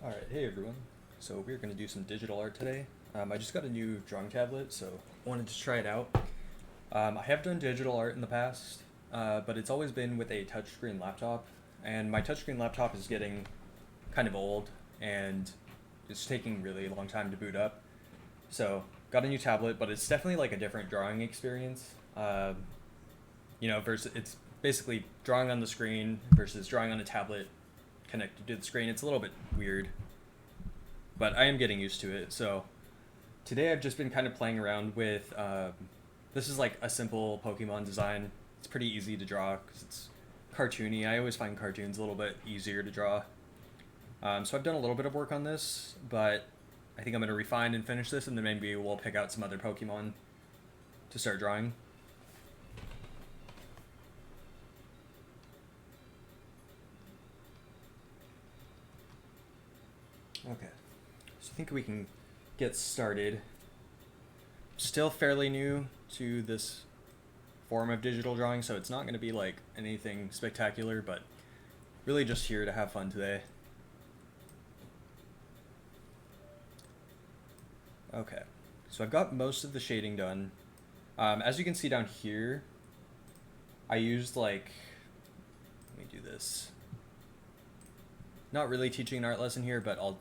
Alright, hey everyone. So we're going to do some digital art today. I just got a new drawing tablet, so I wanted to try it out. I have done digital art in the past, but it's always been with a touchscreen laptop, and my touchscreen laptop is getting kind of old, and it's taking really a long time to boot up. So, got a new tablet, but it's definitely like a different drawing experience. Versus it's basically drawing on the screen versus drawing on a tablet connected to the screen. It's a little bit weird, but I am getting used to it. So today I've just been kind of playing around with, this is like a simple Pokemon design. It's pretty easy to draw because it's cartoony. I always find cartoons a little bit easier to draw. So I've done a little bit of work on this, but I think I'm going to refine and finish this, and then maybe we'll pick out some other Pokemon to start drawing. Okay, so I think we can get started. Still fairly new to this form of digital drawing, so it's not going to be like anything spectacular, but really just here to have fun today. Okay, so I've got most of the shading done. As you can see down here, I used like, let me do this. Not really teaching an art lesson here, but I'll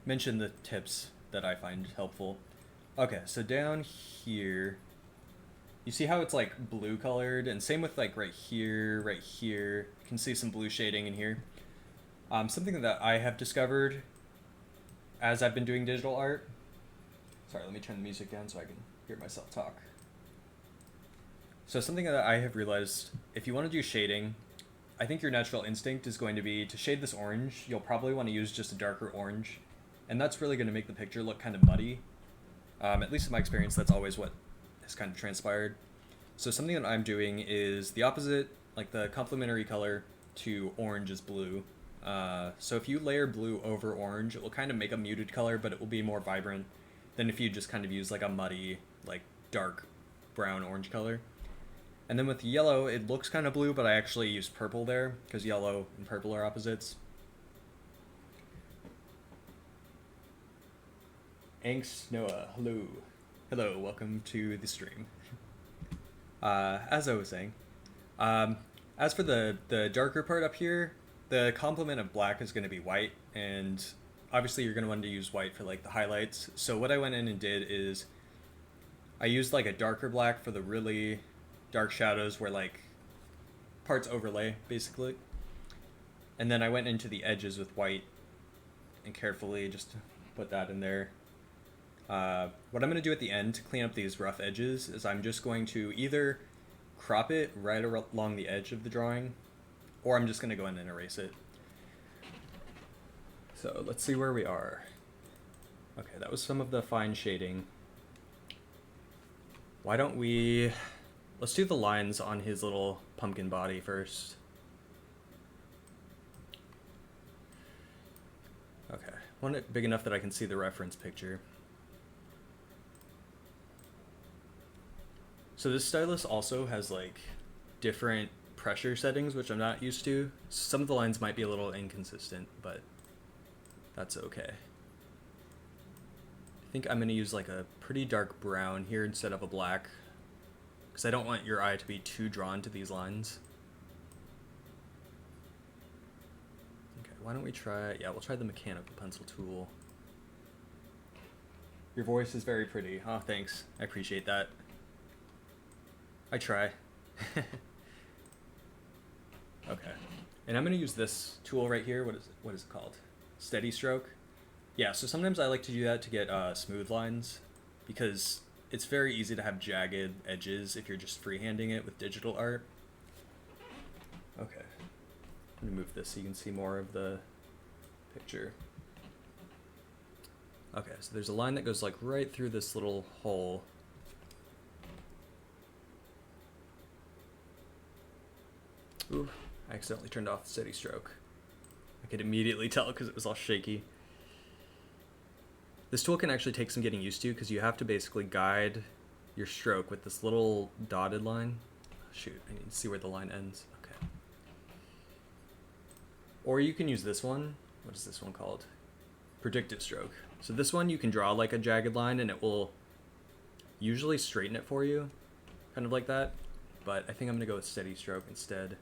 mention the tips that I find helpful. Okay, so down here, you see how it's like blue colored, and same with like right here, you can see some blue shading in here. Something that I have discovered as I've been doing digital art. Sorry, let me turn the music down so I can hear myself talk. So something that I have realized, if you want to do shading, I think your natural instinct is going to be to shade this orange. You'll probably want to use just a darker orange, and that's really going to make the picture look kind of muddy. At least in my experience, that's always what has kind of transpired. So something that I'm doing is the opposite, like the complementary color to orange is blue. So if you layer blue over orange, it will kind of make a muted color, but it will be more vibrant than if you just kind of use like a muddy, like dark brown orange color. And then with yellow, it looks kind of blue, but I actually used purple there because yellow and purple are opposites. Angst Noah, hello. Hello, welcome to the stream. As I was saying, as for the darker part up here, the complement of black is going to be white, and obviously you're going to want to use white for like the highlights. So what I went in and did is I used like a darker black for the really dark shadows where like parts overlay basically, and then I went into the edges with white and carefully just put that in there. What I'm going to do at the end to clean up these rough edges is I'm just going to either crop it right along the edge of the drawing, or I'm just going to go in and erase it. So let's see where we are. Okay, that was some of the fine shading. Why don't we... Let's do the lines on his little pumpkin body first. Okay, I want it big enough that I can see the reference picture. So this stylus also has like different pressure settings, which I'm not used to. Some of the lines might be a little inconsistent, but that's okay. I think I'm going to use like a pretty dark brown here instead of a black, because I don't want your eye to be too drawn to these lines. Okay, why don't we try... Yeah, we'll try the mechanical pencil tool. Your voice is very pretty. Oh, thanks. I appreciate that. I try. Okay. And I'm going to use this tool right here. What is it called? Steady stroke? Yeah, so sometimes I like to do that to get smooth lines, because it's very easy to have jagged edges if you're just freehanding it with digital art. Okay. I'm going to move this so you can see more of the picture. Okay, so there's a line that goes like right through this little hole. Ooh, I accidentally turned off the steady stroke. I could immediately tell because it was all shaky. This tool can actually take some getting used to, because you have to basically guide your stroke with this little dotted line. Shoot, I need to see where the line ends. Okay. Or you can use this one. What is this one called? predictive stroke. So this one you can draw like a jagged line and it will usually straighten it for you, kind of like that. But I think I'm gonna go with steady stroke instead.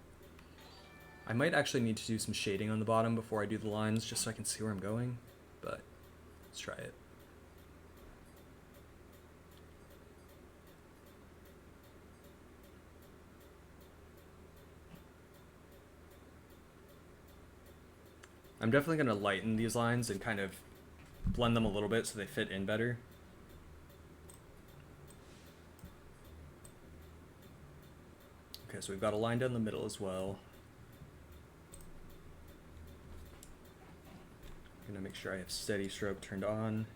I might actually need to do some shading on the bottom before I do the lines just so I can see where I'm going, but let's try it. I'm definitely going to lighten these lines and kind of blend them a little bit so they fit in better. Okay, so we've got a line down the middle as well. I'm going to make sure I have steady stroke turned on.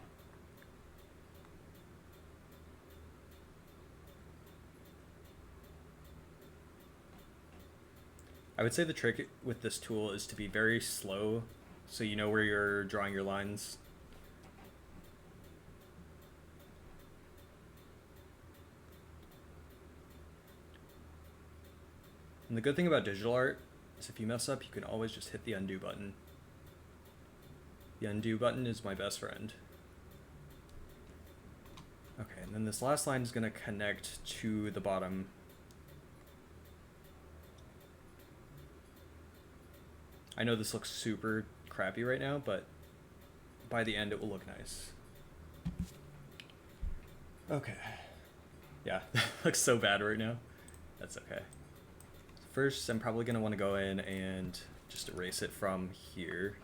I would say the trick with this tool is to be very slow so you know where you're drawing your lines. And the good thing about digital art is if you mess up, you can always just hit the undo button. The undo button is my best friend. Okay, and then this last line is going to connect to the bottom. I know this looks super crappy right now, but by the end it will look nice. Okay. Yeah, looks so bad right now. That's okay. First, I'm probably going to want to go in and just erase it from here.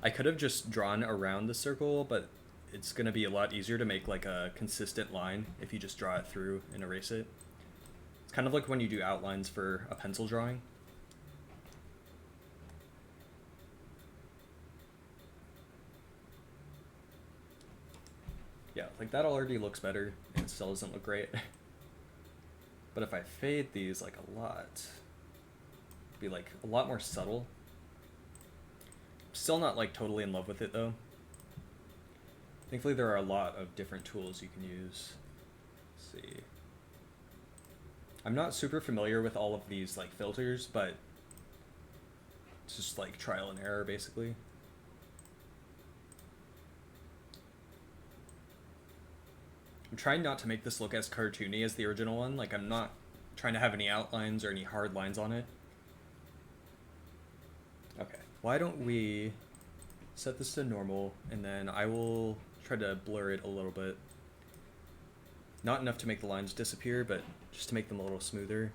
I could have just drawn around the circle, but it's going to be a lot easier to make like a consistent line if you just draw it through and erase it. It's kind of like when you do outlines for a pencil drawing. Yeah, like that already looks better and it still doesn't look great. But if I fade these like a lot, it'd be like a lot more subtle. Still not like totally in love with it though. Thankfully there are a lot of different tools you can use. Let's see. I'm not super familiar with all of these like filters, but it's just like trial and error basically. I'm trying not to make this look as cartoony as the original one. Like I'm not trying to have any outlines or any hard lines on it. Okay, why don't we set this to normal and then I will try to blur it a little bit. Not enough to make the lines disappear, but just to make them a little smoother.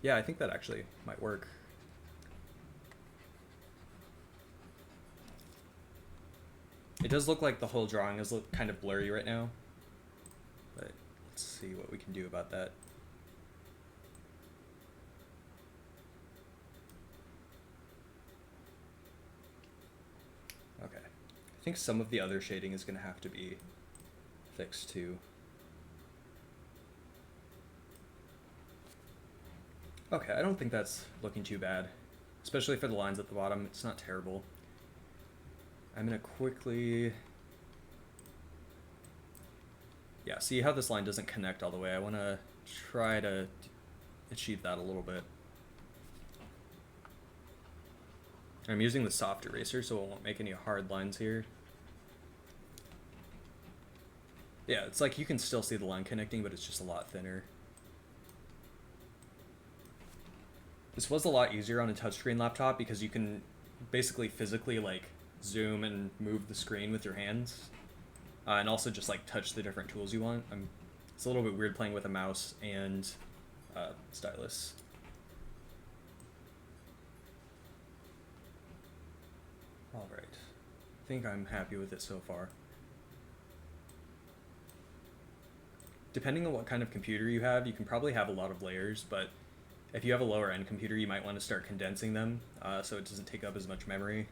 Yeah, I think that actually might work. It does look like the whole drawing is kind of blurry right now, but let's see what we can do about that. Okay, I think some of the other shading is going to have to be fixed too. Okay, I don't think that's looking too bad, especially for the lines at the bottom. It's not terrible. I'm gonna quickly, yeah, see how this line doesn't connect all the way. I wanna try to achieve that a little bit. I'm using the soft eraser so it won't make any hard lines here. Yeah, it's like you can still see the line connecting, but it's just a lot thinner. This was a lot easier on a touchscreen laptop because you can basically physically like zoom and move the screen with your hands, and also just like touch the different tools you want. It's a little bit weird playing with a mouse and stylus. All right, I think I'm happy with it so far. Depending on what kind of computer you have, you can probably have a lot of layers, but if you have a lower end computer, you might want to start condensing them so it doesn't take up as much memory.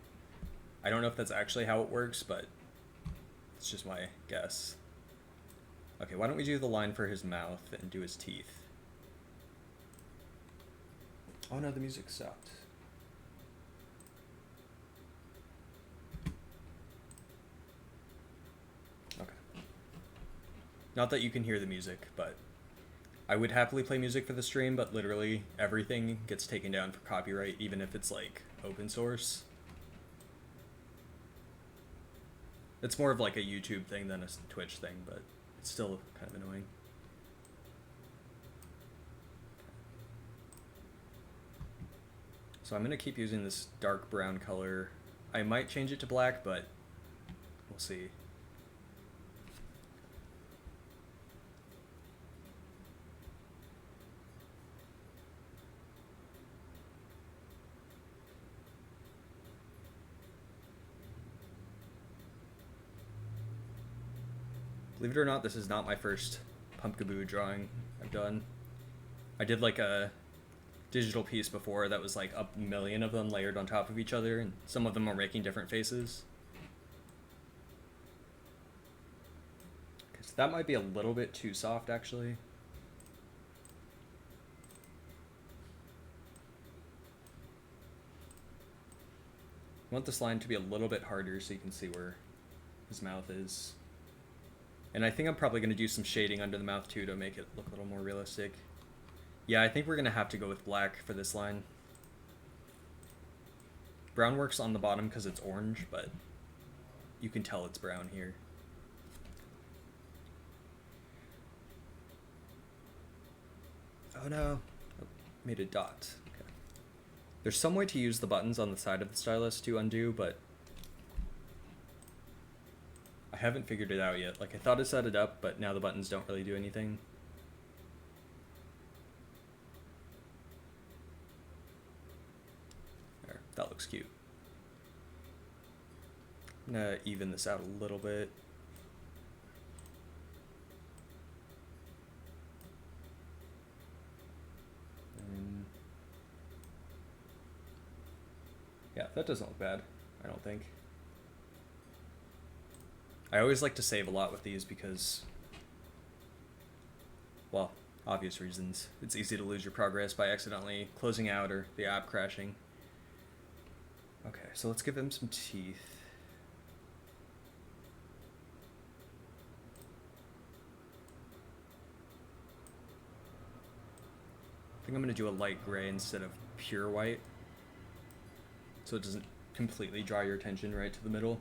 I don't know if that's actually how it works, but it's just my guess. Okay, why don't we do the line for his mouth and do his teeth? Oh no, the music stopped. Okay. Not that you can hear the music, but I would happily play music for the stream, but literally everything gets taken down for copyright, even if it's like open source. It's more of like a YouTube thing than a Twitch thing, but it's still kind of annoying. So I'm going to keep using this dark brown color. I might change it to black, but we'll see. Believe it or not, this is not my first Pumpkaboo drawing I've done. I did like a digital piece before that was like a million of them layered on top of each other, and some of them are making different faces. Okay, so that might be a little bit too soft, actually. I want this line to be a little bit harder so you can see where his mouth is. And I think I'm probably going to do some shading under the mouth too to make it look a little more realistic. Yeah, I think we're going to have to go with black for this line. Brown works on the bottom because it's orange, but you can tell it's brown here. Oh no, I made a dot. Okay. There's some way to use the buttons on the side of the stylus to undo, but I haven't figured it out yet. Like, I thought I set it up, but now the buttons don't really do anything. There, that looks cute. I'm gonna even this out a little bit. Yeah, that doesn't look bad, I don't think. I always like to save a lot with these because, well, obvious reasons. It's easy to lose your progress by accidentally closing out or the app crashing. Okay, so let's give him some teeth. I think I'm going to do a light gray instead of pure white, so it doesn't completely draw your attention right to the middle.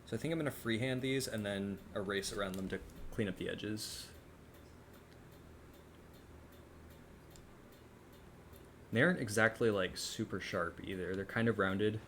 So I think I'm going to freehand these and then erase around them to clean up the edges. They aren't exactly like super sharp either. They're kind of rounded.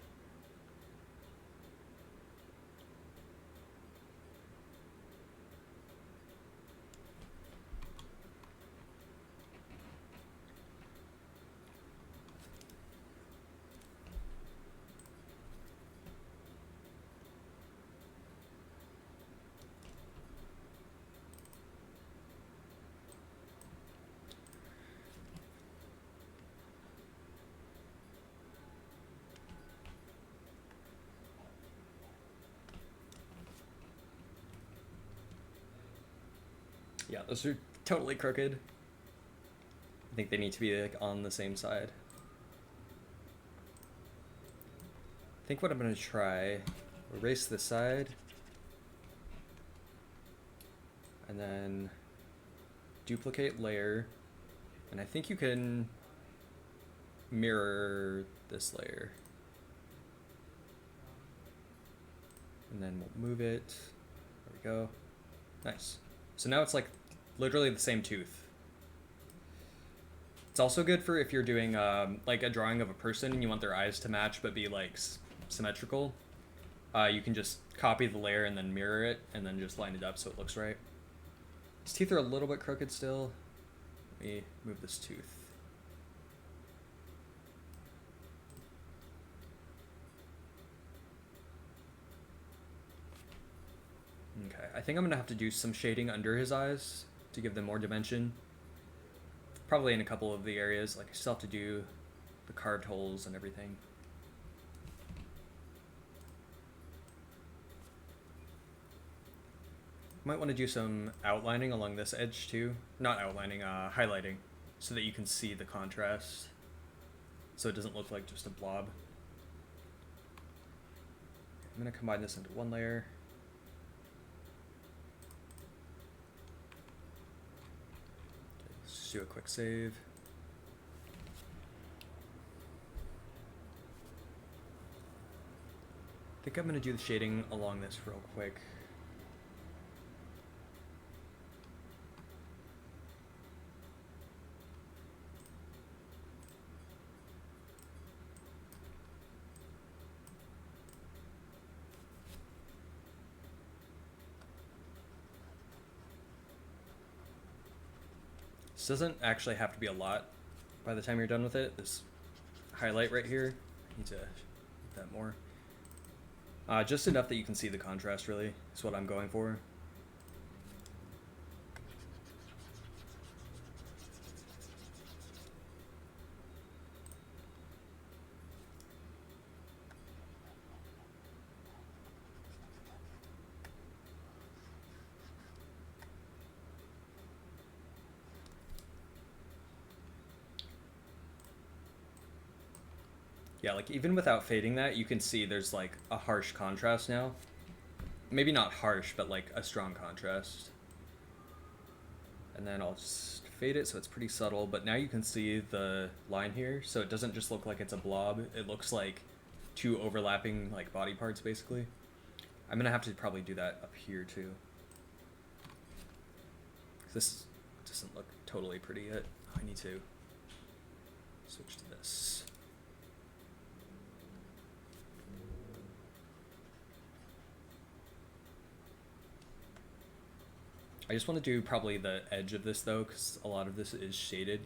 Yeah, those are totally crooked. I think they need to be like on the same side. I think what I'm going to try, erase this side, and then duplicate layer, and I think you can mirror this layer. And then we'll move it. There we go. Nice. So now it's like literally the same tooth. It's also good for if you're doing like a drawing of a person and you want their eyes to match but be like symmetrical. You can just copy the layer and then mirror it and then just line it up so it looks right. His teeth are a little bit crooked still. Let me move this tooth. Okay, I think I'm gonna have to do some shading under his eyes to give them more dimension. Probably in a couple of the areas, like I still have to do the carved holes and everything. Might want to do some outlining along this edge too. Not outlining, highlighting, so that you can see the contrast. So it doesn't look like just a blob. I'm gonna combine this into one layer. Do a quick save. think I'm gonna do the shading along this real quick. This doesn't actually have to be a lot by the time you're done with it. This highlight right here, I need to get that more. Just enough that you can see the contrast, really, is what I'm going for. Yeah, like even without fading that, you can see there's like a harsh contrast now. Maybe not harsh, but like a strong contrast. And then I'll just fade it so it's pretty subtle, but now you can see the line here, so it doesn't just look like it's a blob, it looks like two overlapping like body parts basically. I'm gonna have to probably do that up here too. This doesn't look totally pretty yet. I need to switch to this. I just want to do probably the edge of this though, because a lot of this is shaded.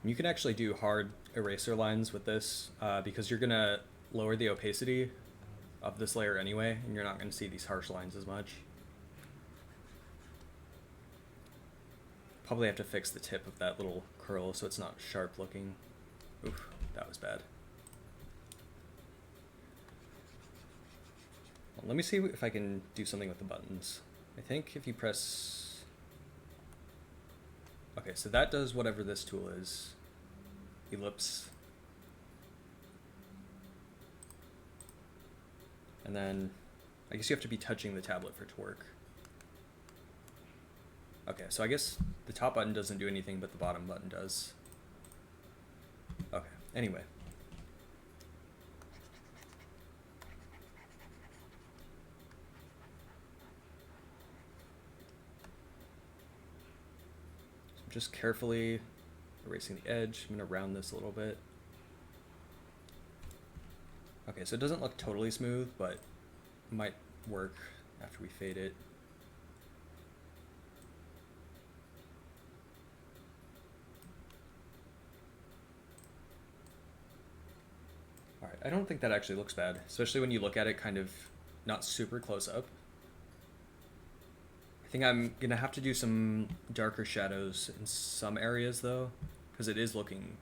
You can actually do hard eraser lines with this because you're going to lower the opacity of this layer anyway, and you're not going to see these harsh lines as much. Probably have to fix the tip of that little curl so it's not sharp looking. Oof, that was bad. Well, let me see if I can do something with the buttons. I think if you press... Okay, so that does whatever this tool is. Ellipse. And then I guess you have to be touching the tablet for it to work. Okay, so I guess the top button doesn't do anything, but the bottom button does. Okay, anyway. So I'm just carefully erasing the edge. I'm gonna round this a little bit. Okay, so it doesn't look totally smooth, but it might work after we fade it. Alright, I don't think that actually looks bad, especially when you look at it kind of not super close up. I think I'm gonna have to do some darker shadows in some areas though, because it is looking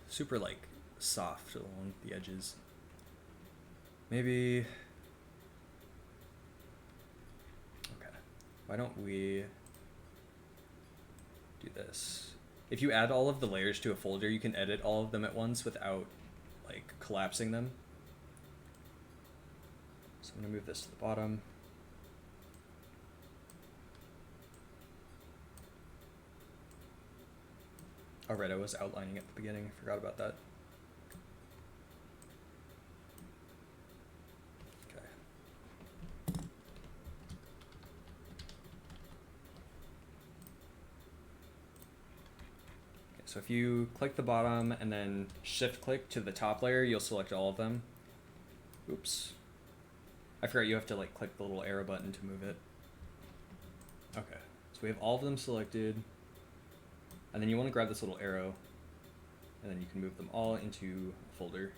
super like soft along the edges. Maybe... Okay, why don't we do this? If you add all of the layers to a folder, you can edit all of them at once without like collapsing them. So I'm gonna move this to the bottom. Oh right, I was outlining at the beginning, I forgot about that. Okay. So if you click the bottom and then shift click to the top layer, you'll select all of them. Oops. I forgot you have to like click the little arrow button to move it. Okay, so we have all of them selected. And then you want to grab this little arrow and then you can move them all into a folder.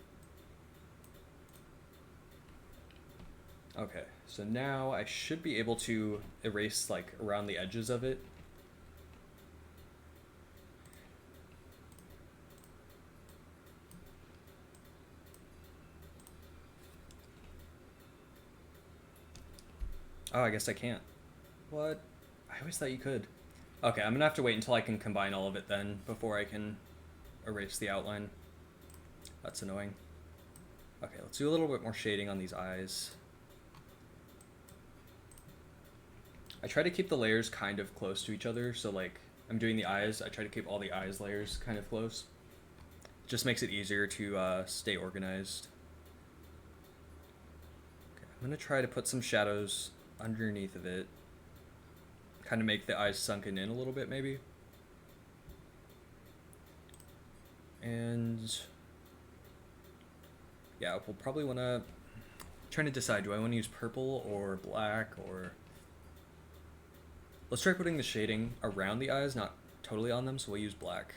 Okay, so now I should be able to erase like around the edges of it. Oh, I guess I can't. What? I always thought you could. Okay, I'm gonna have to wait until I can combine all of it then before I can erase the outline. That's annoying. Okay, let's do a little bit more shading on these eyes. I try to keep the layers kind of close to each other, so like I'm doing the eyes, I try to keep all the eyes layers kind of close. Just makes it easier to stay organized. Okay, I'm gonna try to put some shadows underneath of it. Kind of make the eyes sunken in a little bit maybe. And yeah, we'll probably want to trying to decide, do I want to use purple or black, or let's try putting the shading around the eyes, not totally on them, so we'll use black.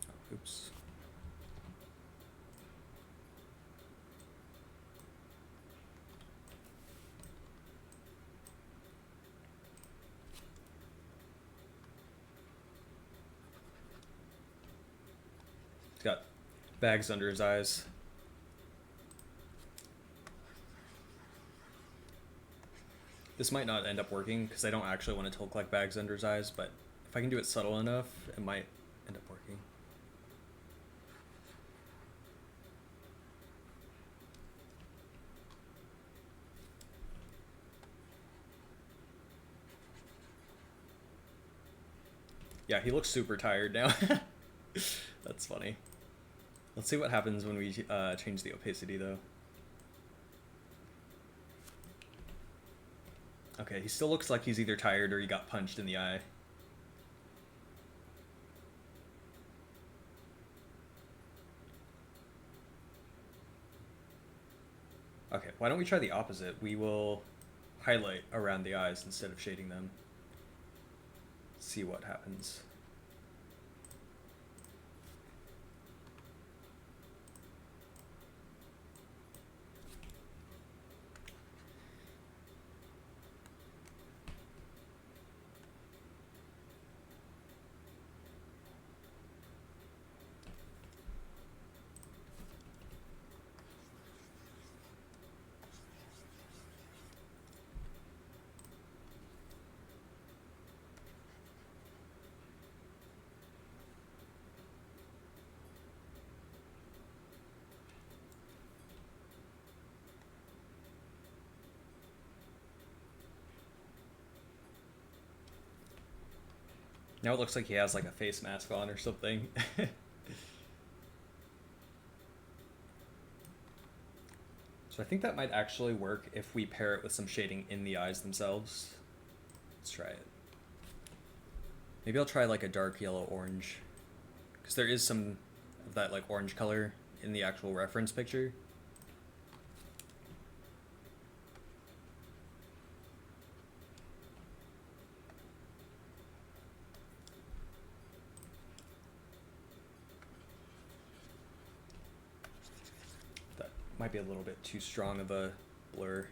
Oh, oops. He's got bags under his eyes. This might not end up working because I don't actually want it to look like bags under his eyes, but if I can do it subtle enough, it might end up working. Yeah, he looks super tired now. That's funny. Let's see what happens when we change the opacity, though. Okay, he still looks like he's either tired or he got punched in the eye. Okay, why don't we try the opposite? We will highlight around the eyes instead of shading them. See what happens. Now it looks like he has like a face mask on or something. So I think that might actually work if we pair it with some shading in the eyes themselves. Let's try it. Maybe I'll try like a dark yellow orange, because there is some of that like orange color in the actual reference picture. That might be a little bit too strong of a blur.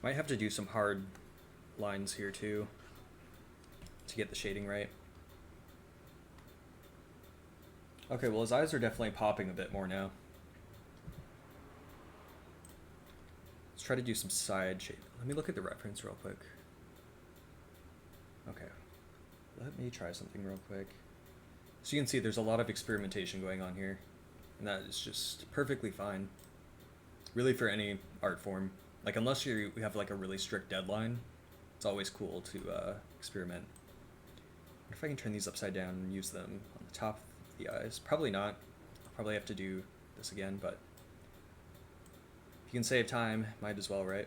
Might have to do some hard lines here too to get the shading right. Okay, well his eyes are definitely popping a bit more now. Let's try to do some side shape. Let me look at the reference real quick. Okay, let me try something real quick. So you can see there's a lot of experimentation going on here, and that is just perfectly fine. Really, for any art form. Like, unless you have like a really strict deadline, it's always cool to experiment. I wonder if I can turn these upside down and use them on the top of the eyes. Probably not. I'll probably have to do this again, but if you can save time, might as well, right?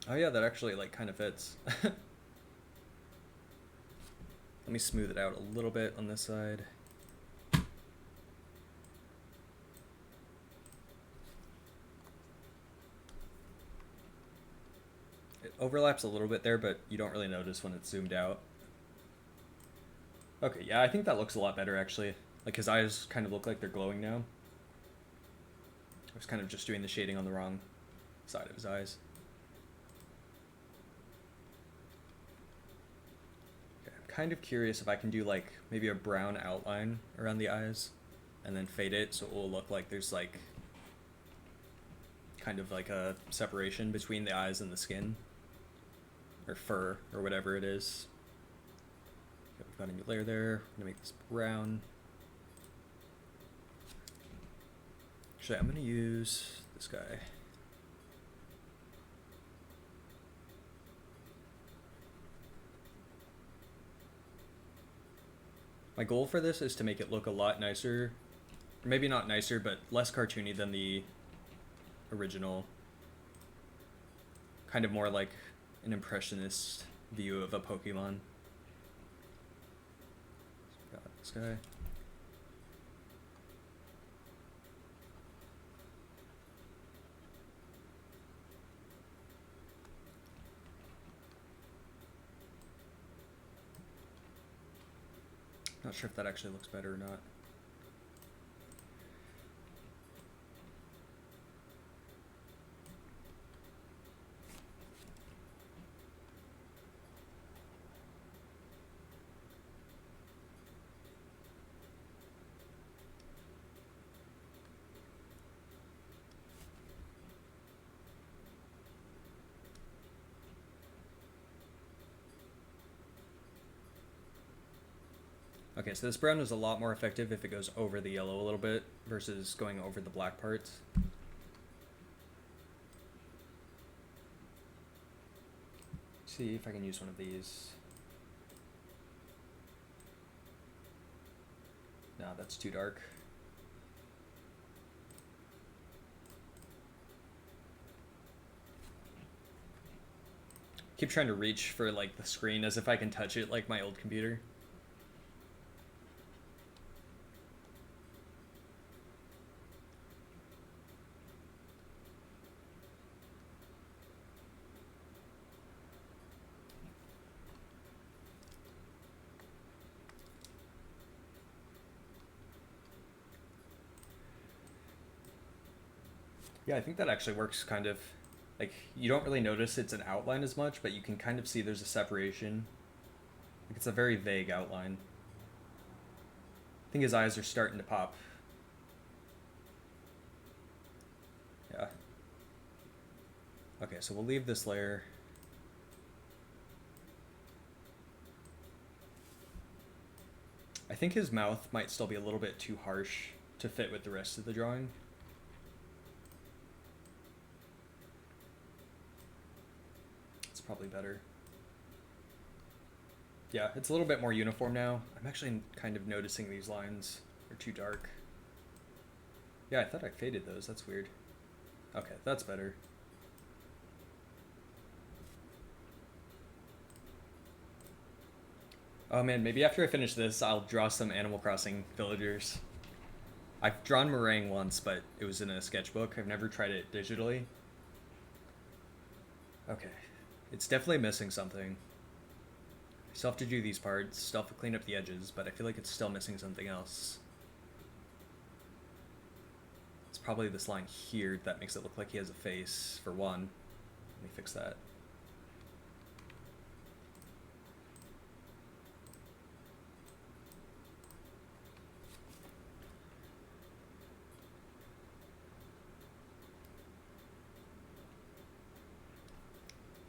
Oh yeah, that actually like kind of fits. Let me smooth it out a little bit on this side. It overlaps a little bit there, but you don't really notice when it's zoomed out. Okay, yeah, I think that looks a lot better actually. Like his eyes kind of look like they're glowing now. I was kind of just doing the shading on the wrong side of his eyes. Okay, I'm kind of curious if I can do like maybe a brown outline around the eyes and then fade it so it will look like there's like kind of like a separation between the eyes and the skin. Or fur, or whatever it is. Okay, we've got a new layer there. I'm gonna make this brown. Actually, I'm gonna use this guy. My goal for this is to make it look a lot nicer. Or maybe not nicer, but less cartoony than the original. Kind of more like an impressionist view of a Pokemon. So got this guy. Not sure if that actually looks better or not. Okay, so this brown is a lot more effective if it goes over the yellow a little bit versus going over the black parts. See if I can use one of these. No, that's too dark. Keep trying to reach for like the screen as if I can touch it like my old computer. Yeah, I think that actually works kind of. Like, you don't really notice it's an outline as much, but you can kind of see there's a separation. Like, it's a very vague outline. I think his eyes are starting to pop. Yeah. Okay, so we'll leave this layer. I think his mouth might still be a little bit too harsh to fit with the rest of the drawing. Probably better. Yeah, it's a little bit more uniform now. I'm actually kind of noticing these lines are too dark. Yeah, I thought I faded those. That's weird. Okay, that's better. Oh man, maybe after I finish this, I'll draw some Animal Crossing villagers. I've drawn Merengue once, but it was in a sketchbook. I've never tried it digitally. Okay. It's definitely missing something. I still have to do these parts, still have to clean up the edges, but I feel like it's still missing something else. It's probably this line here that makes it look like he has a face, for one. Let me fix that.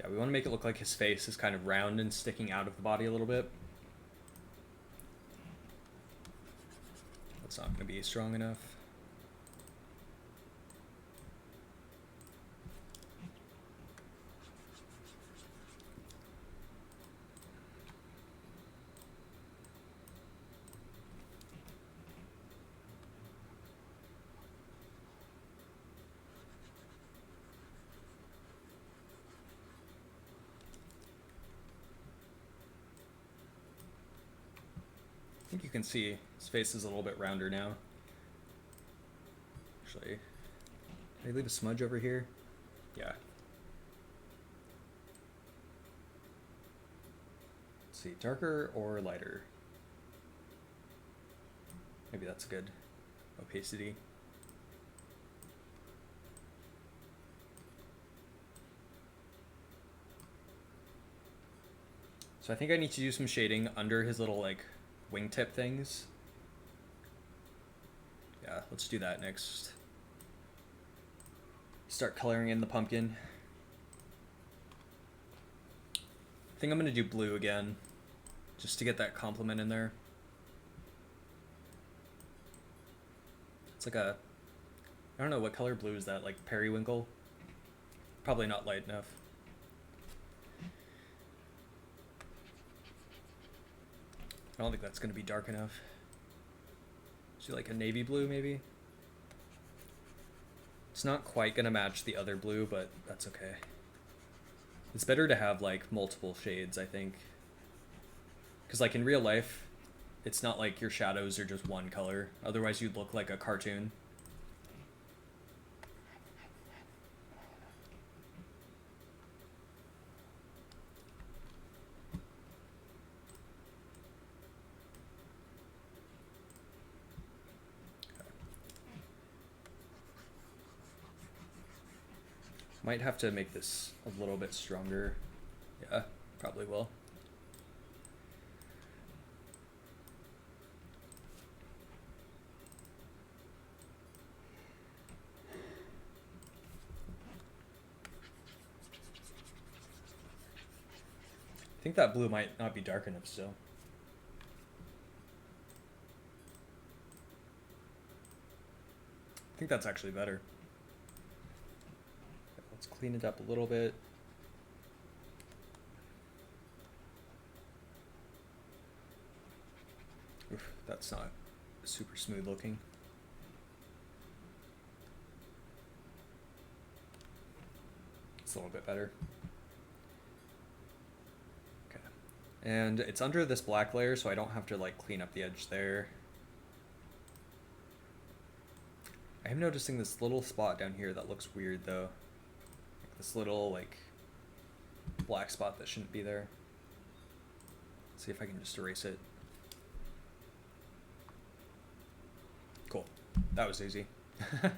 Yeah, we want to make it look like his face is kind of round and sticking out of the body a little bit. That's not going to be strong enough. I think you can see his face is a little bit rounder now. Actually, can I leave a smudge over here? Yeah. Let's see, darker or lighter? Maybe that's good. Opacity. So I think I need to do some shading under his little like wingtip things. Yeah, let's do that next. Start coloring in the pumpkin. I think I'm gonna do blue again, just to get that complement in there. It's like a, I don't know, what color blue is that? Like periwinkle? Probably not light enough. I don't think that's gonna be dark enough. Do like a navy blue maybe? It's not quite gonna match the other blue, but that's okay. It's better to have like multiple shades, I think. Because like in real life, it's not like your shadows are just one color. Otherwise you'd look like a cartoon. Might have to make this a little bit stronger. Yeah, probably will. I think that blue might not be dark enough still. I think that's actually better. Let's clean it up a little bit. Oof, that's not super smooth looking. It's a little bit better. Okay. And it's under this black layer, so I don't have to like clean up the edge there. I am noticing this little spot down here that looks weird though. This little like black spot that shouldn't be there. Let's see if I can just erase it. Cool. That was easy. Okay.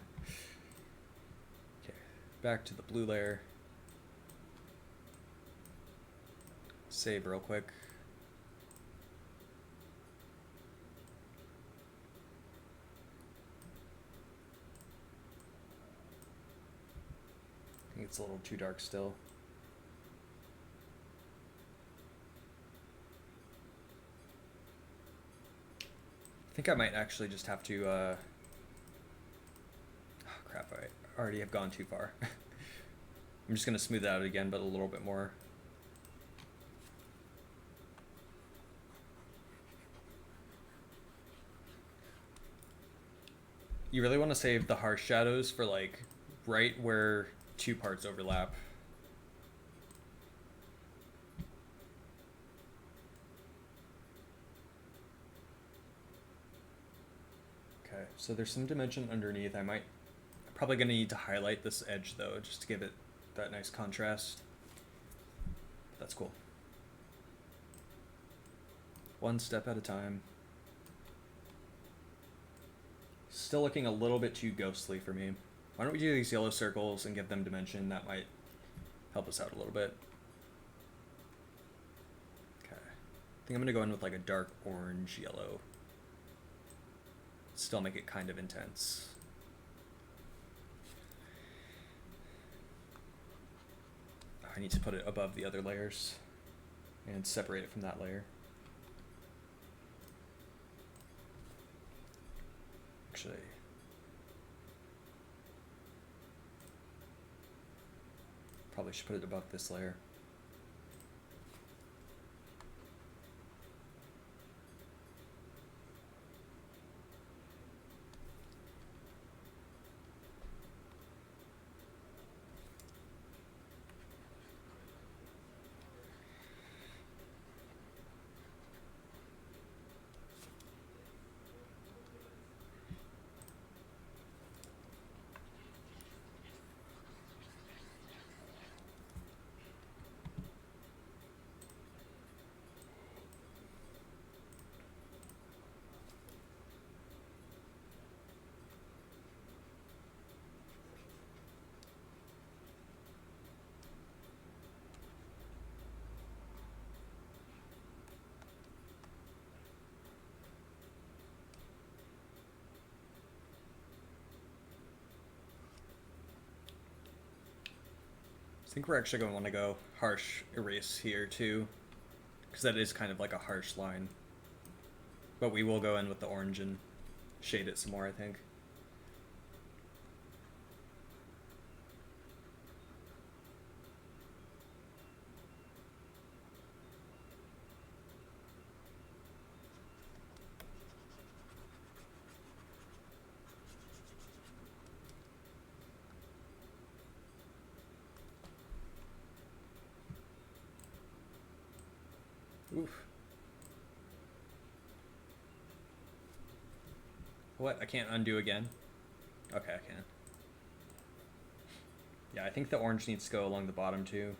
Back to the blue layer. Save real quick. I think it's a little too dark still. I think I might actually just have to, oh crap, I already have gone too far. I'm just gonna smooth it out again, but a little bit more. You really want to save the harsh shadows for like right where two parts overlap. Okay, so there's some dimension underneath. I'm probably gonna need to highlight this edge though, just to give it that nice contrast. That's cool. One step at a time. Still looking a little bit too ghostly for me. Why don't we do these yellow circles and give them dimension? That might help us out a little bit. Okay. I think I'm gonna go in with like a dark orange yellow. Still make it kind of intense. I need to put it above the other layers and separate it from that layer. Actually, probably should put it above this layer. I think we're actually going to want to go harsh erase here too, because that is kind of like a harsh line. But we will go in with the orange and shade it some more, I think. Oof. What? I can't undo again? Okay, I can. Yeah, I think the orange needs to go along the bottom too.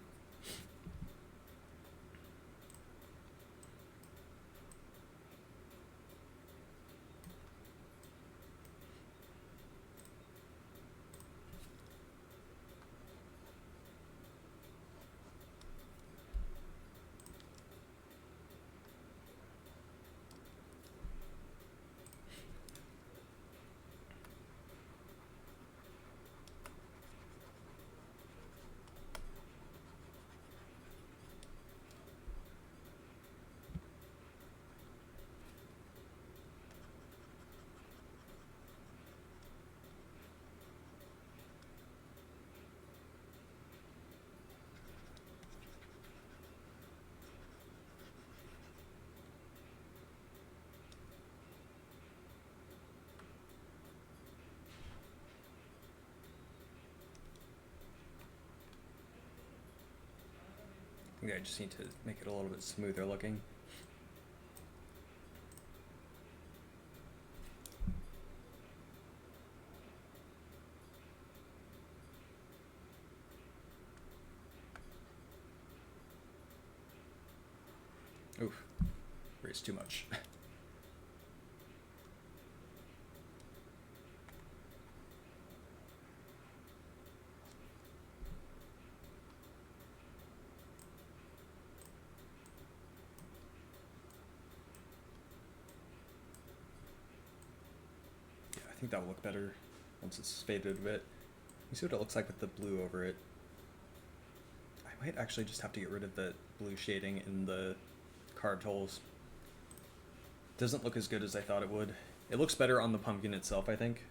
I think I just need to make it a little bit smoother looking. Oof, erase too much. I think that will look better once it's faded a bit. Let me see what it looks like with the blue over it. I might actually just have to get rid of the blue shading in the carved holes. Doesn't look as good as I thought it would. It looks better on the pumpkin itself, I think.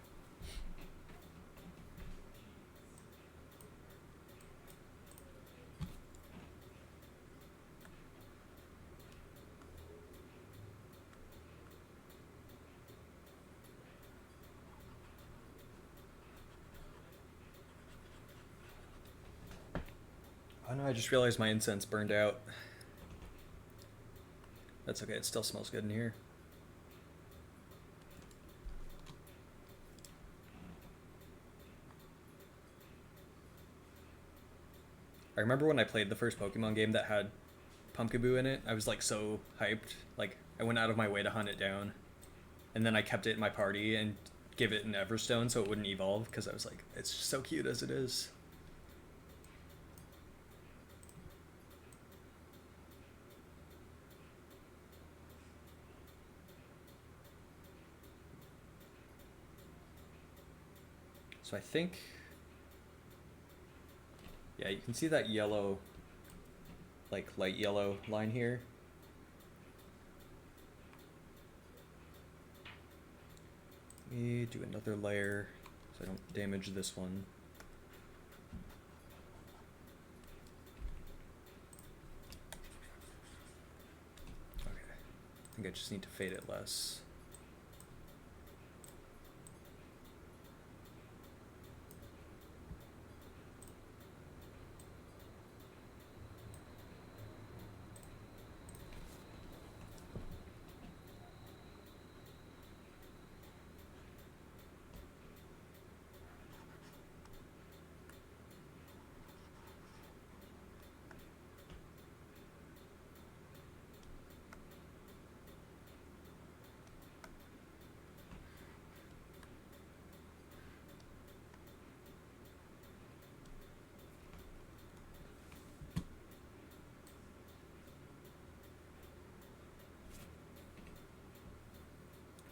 Oh no, I just realized my incense burned out. That's okay, it still smells good in here. I remember when I played the first Pokemon game that had Pumpkaboo in it, I was like so hyped. Like, I went out of my way to hunt it down. And then I kept it in my party and gave it an Everstone so it wouldn't evolve, because I was like, it's just so cute as it is. So I think, yeah, you can see that yellow, like light yellow line here. Let me do another layer so I don't damage this one. Okay, I think I just need to fade it less.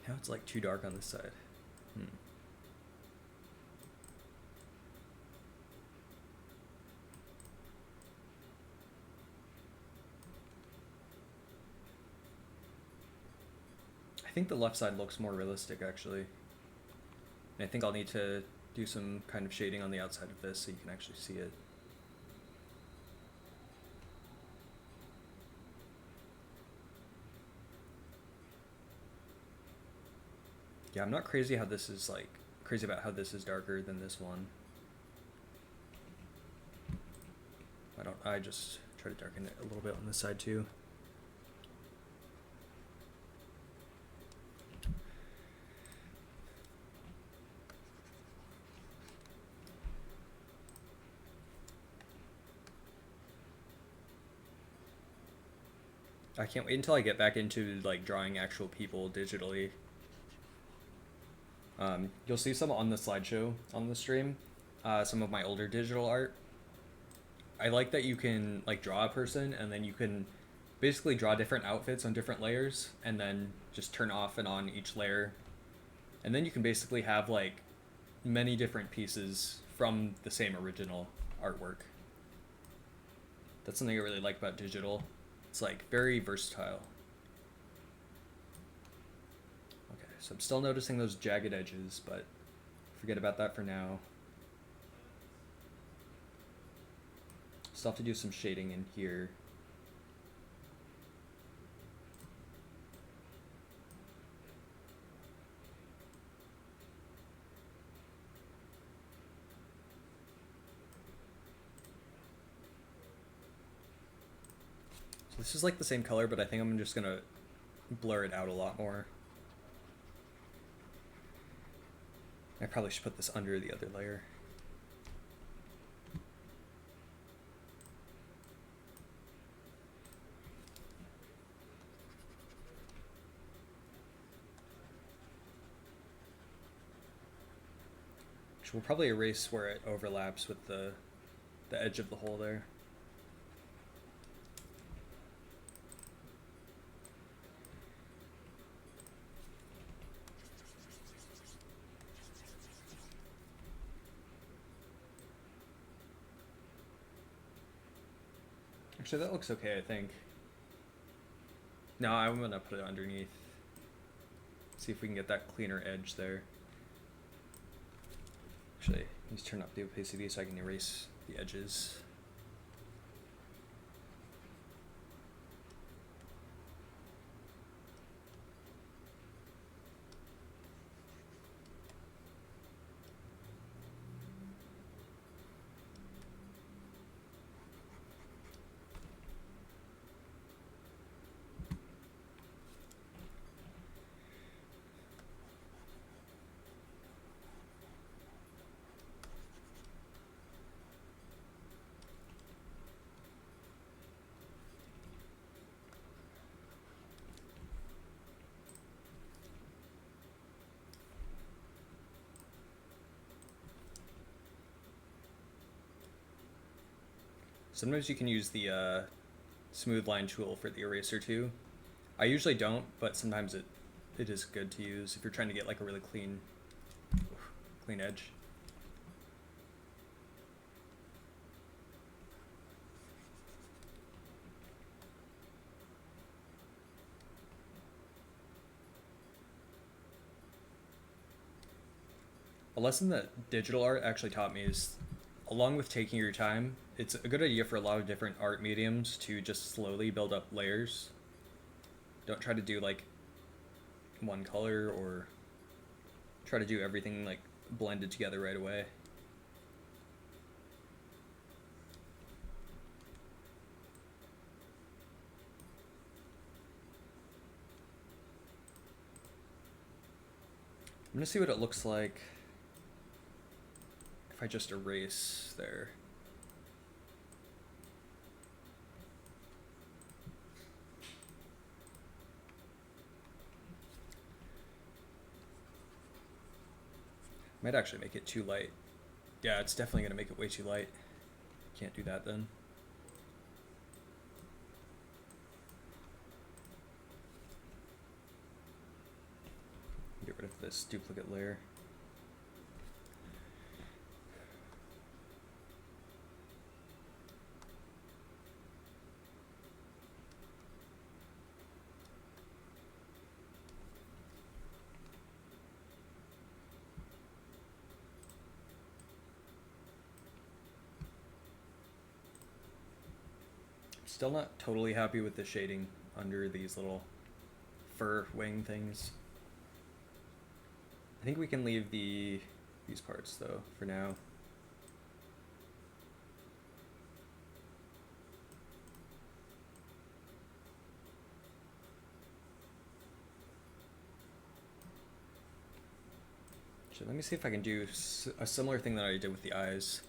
Now it's like too dark on this side. Hmm. think the left side looks more realistic, actually. And I think I'll need to do some kind of shading on the outside of this so you can actually see it. Yeah, I'm not crazy how this is like crazy about how this is darker than this one. I just try to darken it a little bit on this side too. I can't wait until I get back into like drawing actual people digitally. You'll see some on the slideshow on the stream, some of my older digital art. I like that you can like draw a person and then you can basically draw different outfits on different layers and then just turn off and on each layer. And then you can basically have like many different pieces from the same original artwork. That's something I really like about digital. It's like very versatile. Okay, so I'm still noticing those jagged edges, but forget about that for now. Still have to do some shading in here. So this is like the same color, but I think I'm just gonna blur it out a lot more. I probably should put this under the other layer. We'll probably erase where it overlaps with the edge of the hole there. Actually, that looks okay, I think. No, I'm gonna put it underneath. See if we can get that cleaner edge there. Actually, let's turn up the opacity so I can erase the edges. Sometimes you can use the smooth line tool for the eraser too. I usually don't, but sometimes it is good to use if you're trying to get like a really clean edge. A lesson that digital art actually taught me is, along with taking your time, it's a good idea for a lot of different art mediums to just slowly build up layers. Don't try to do like one color or try to do everything like blended together right away. I'm gonna see what it looks like if I just erase there. Might actually make it too light. Yeah, it's definitely gonna make it way too light. Can't do that then. Get rid of this duplicate layer. Still not totally happy with the shading under these little fur wing things. I think we can leave these parts though for now. So let me see if I can do a similar thing that I did with the eyes.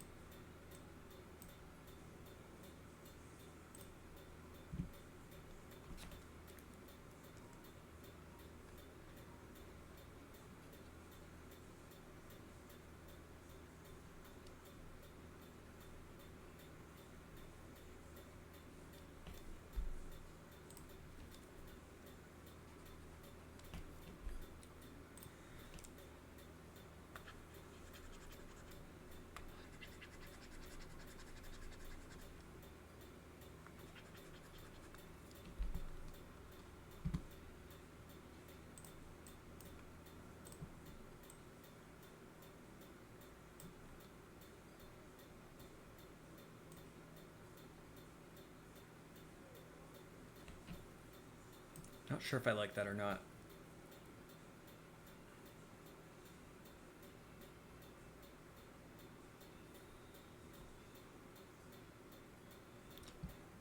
Not sure if I like that or not.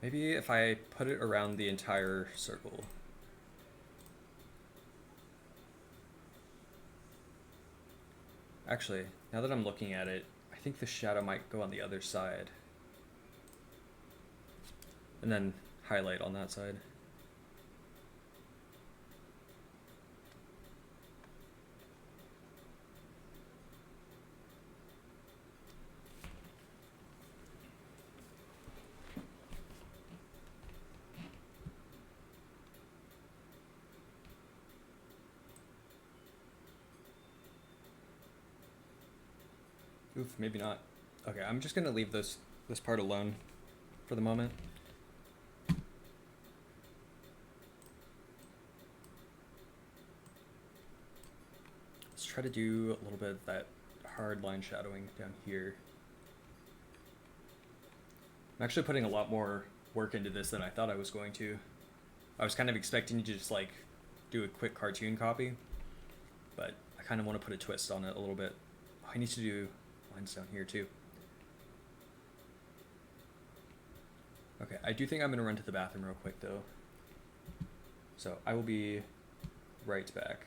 Maybe if I put it around the entire circle. Actually, now that I'm looking at it, I think the shadow might go on the other side. And then highlight on that side. Oof, maybe not. Okay, I'm just gonna leave this part alone for the moment. Let's try to do a little bit of that hard line shadowing down here. I'm actually putting a lot more work into this than I thought I was going to. I was kind of expecting to just like do a quick cartoon copy, but I kind of want to put a twist on it a little bit. I need to do lines down here too. Okay, I do think I'm gonna run to the bathroom real quick though. So I will be right back.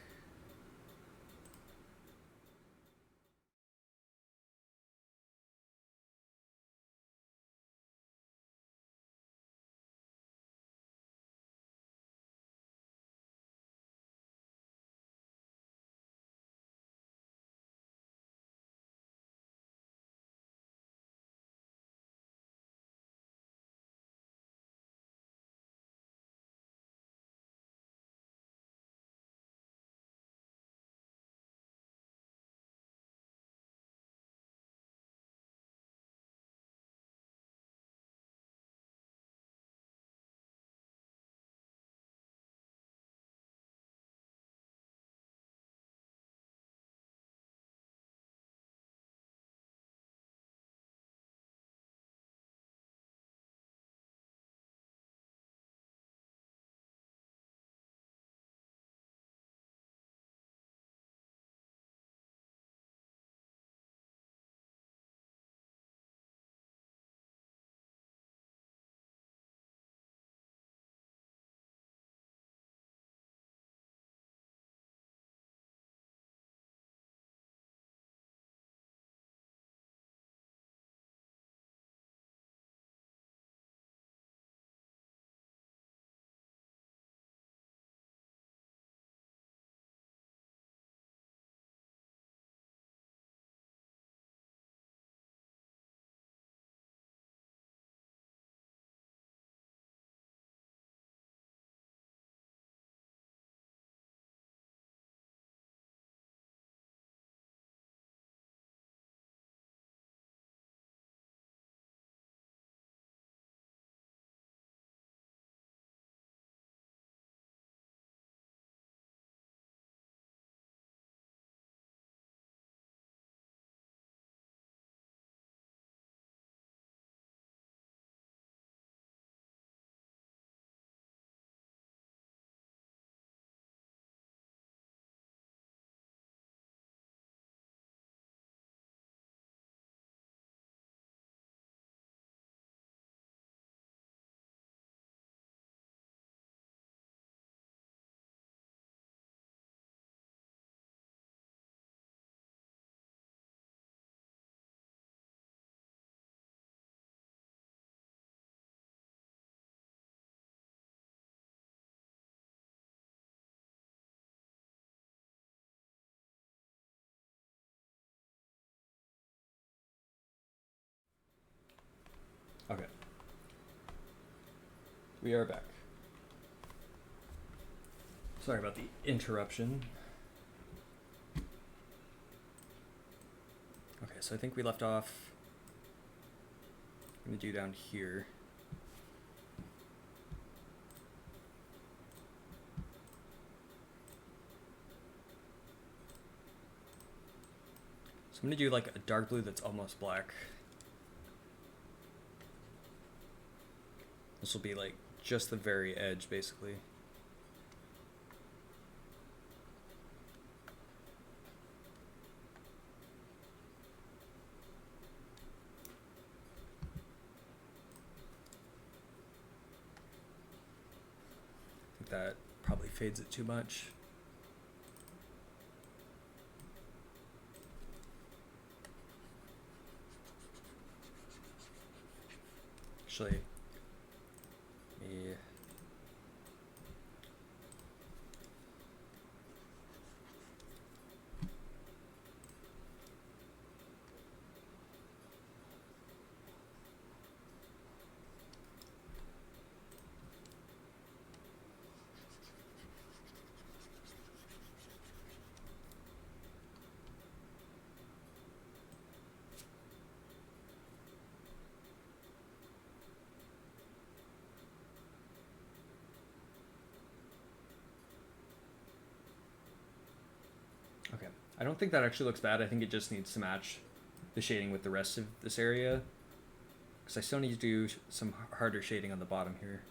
We are back. Sorry about the interruption. Okay, so I think we left off. I'm gonna do down here. So I'm gonna do like a dark blue that's almost black. This will be like just the very edge, basically. I think that probably fades it too much. Actually, yeah. Okay, I don't think that actually looks bad. I think it just needs to match the shading with the rest of this area, because I still need to do some harder shading on the bottom here.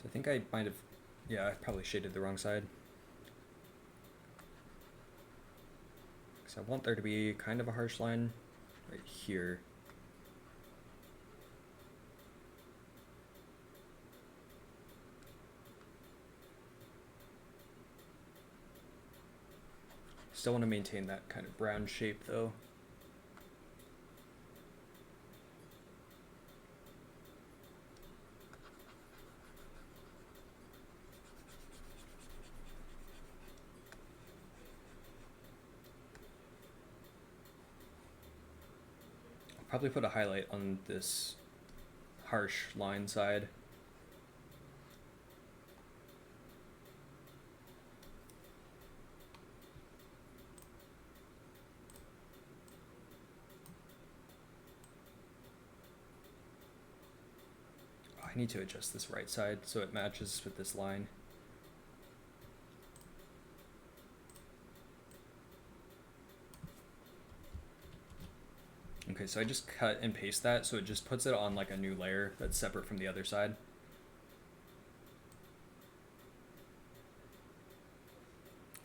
So I think I might have, yeah, I probably shaded the wrong side. Because I want there to be kind of a harsh line right here. Still want to maintain that kind of brown shape though. Probably put a highlight on this harsh line side. Oh, I need to adjust this right side so it matches with this line. Okay, so I just cut and paste that, so it just puts it on like a new layer that's separate from the other side.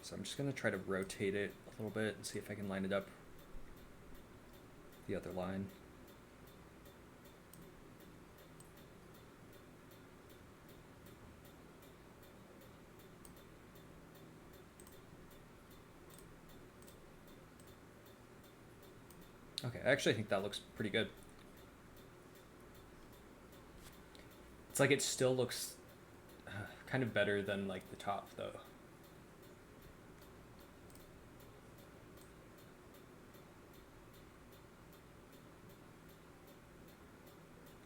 So I'm just gonna try to rotate it a little bit and see if I can line it up the other line. Okay, I actually think that looks pretty good. It's like it still looks kind of better than like the top though.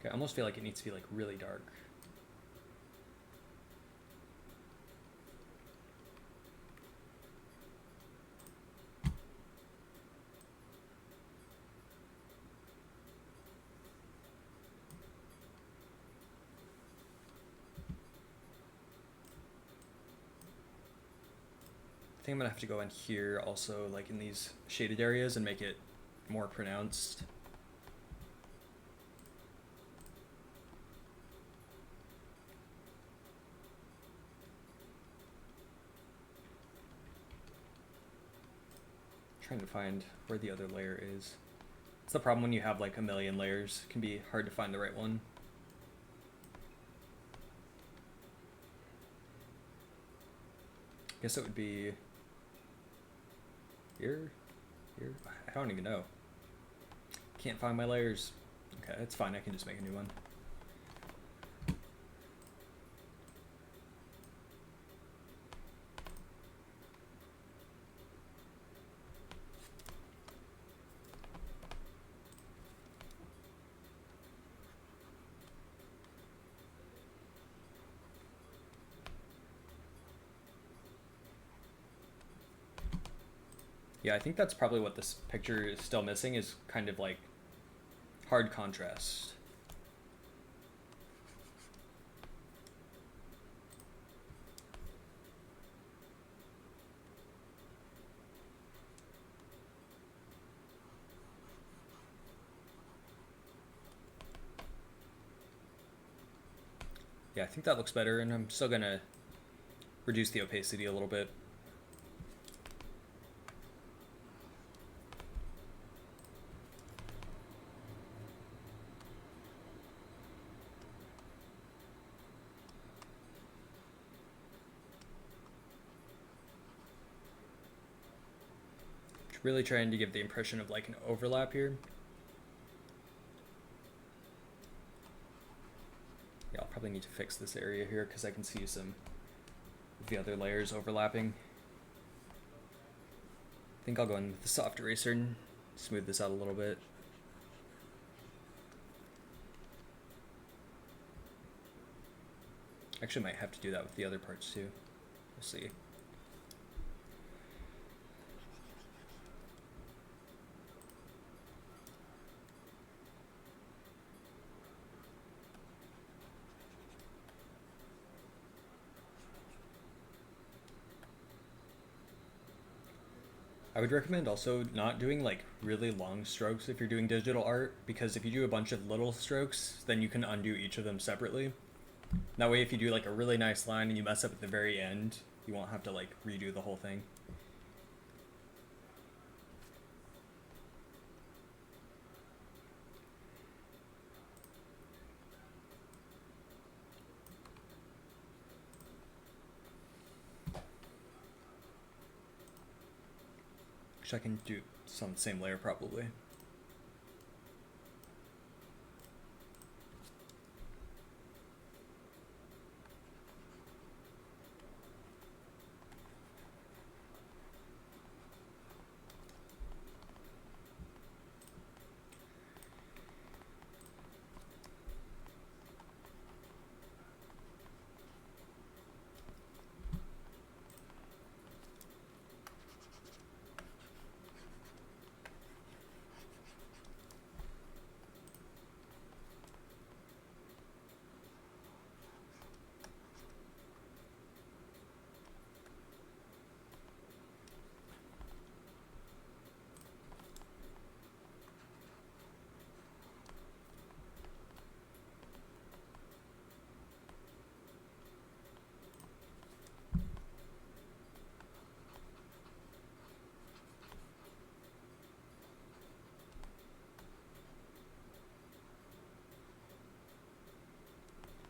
I almost feel like it needs to be like really dark. I think I'm gonna have to go in here also, like in these shaded areas, and make it more pronounced. Trying to find where the other layer is. It's the problem when you have like a million layers. It can be hard to find the right one. I guess it would be here. I don't even know. Can't find my layers. Okay, it's fine. I can just make a new one. Yeah, I think that's probably what this picture is still missing, is kind of like hard contrast. Yeah, I think that looks better, and I'm still gonna reduce the opacity a little bit. Really trying to give the impression of like an overlap here. Yeah, I'll probably need to fix this area here because I can see some of the other layers overlapping. I think I'll go in with the soft eraser and smooth this out a little bit. Actually might have to do that with the other parts too. We'll see. I would recommend also not doing like really long strokes if you're doing digital art, because if you do a bunch of little strokes, then you can undo each of them separately. That way if you do like a really nice line and you mess up at the very end, you won't have to like redo the whole thing. Which I can do some same layer probably.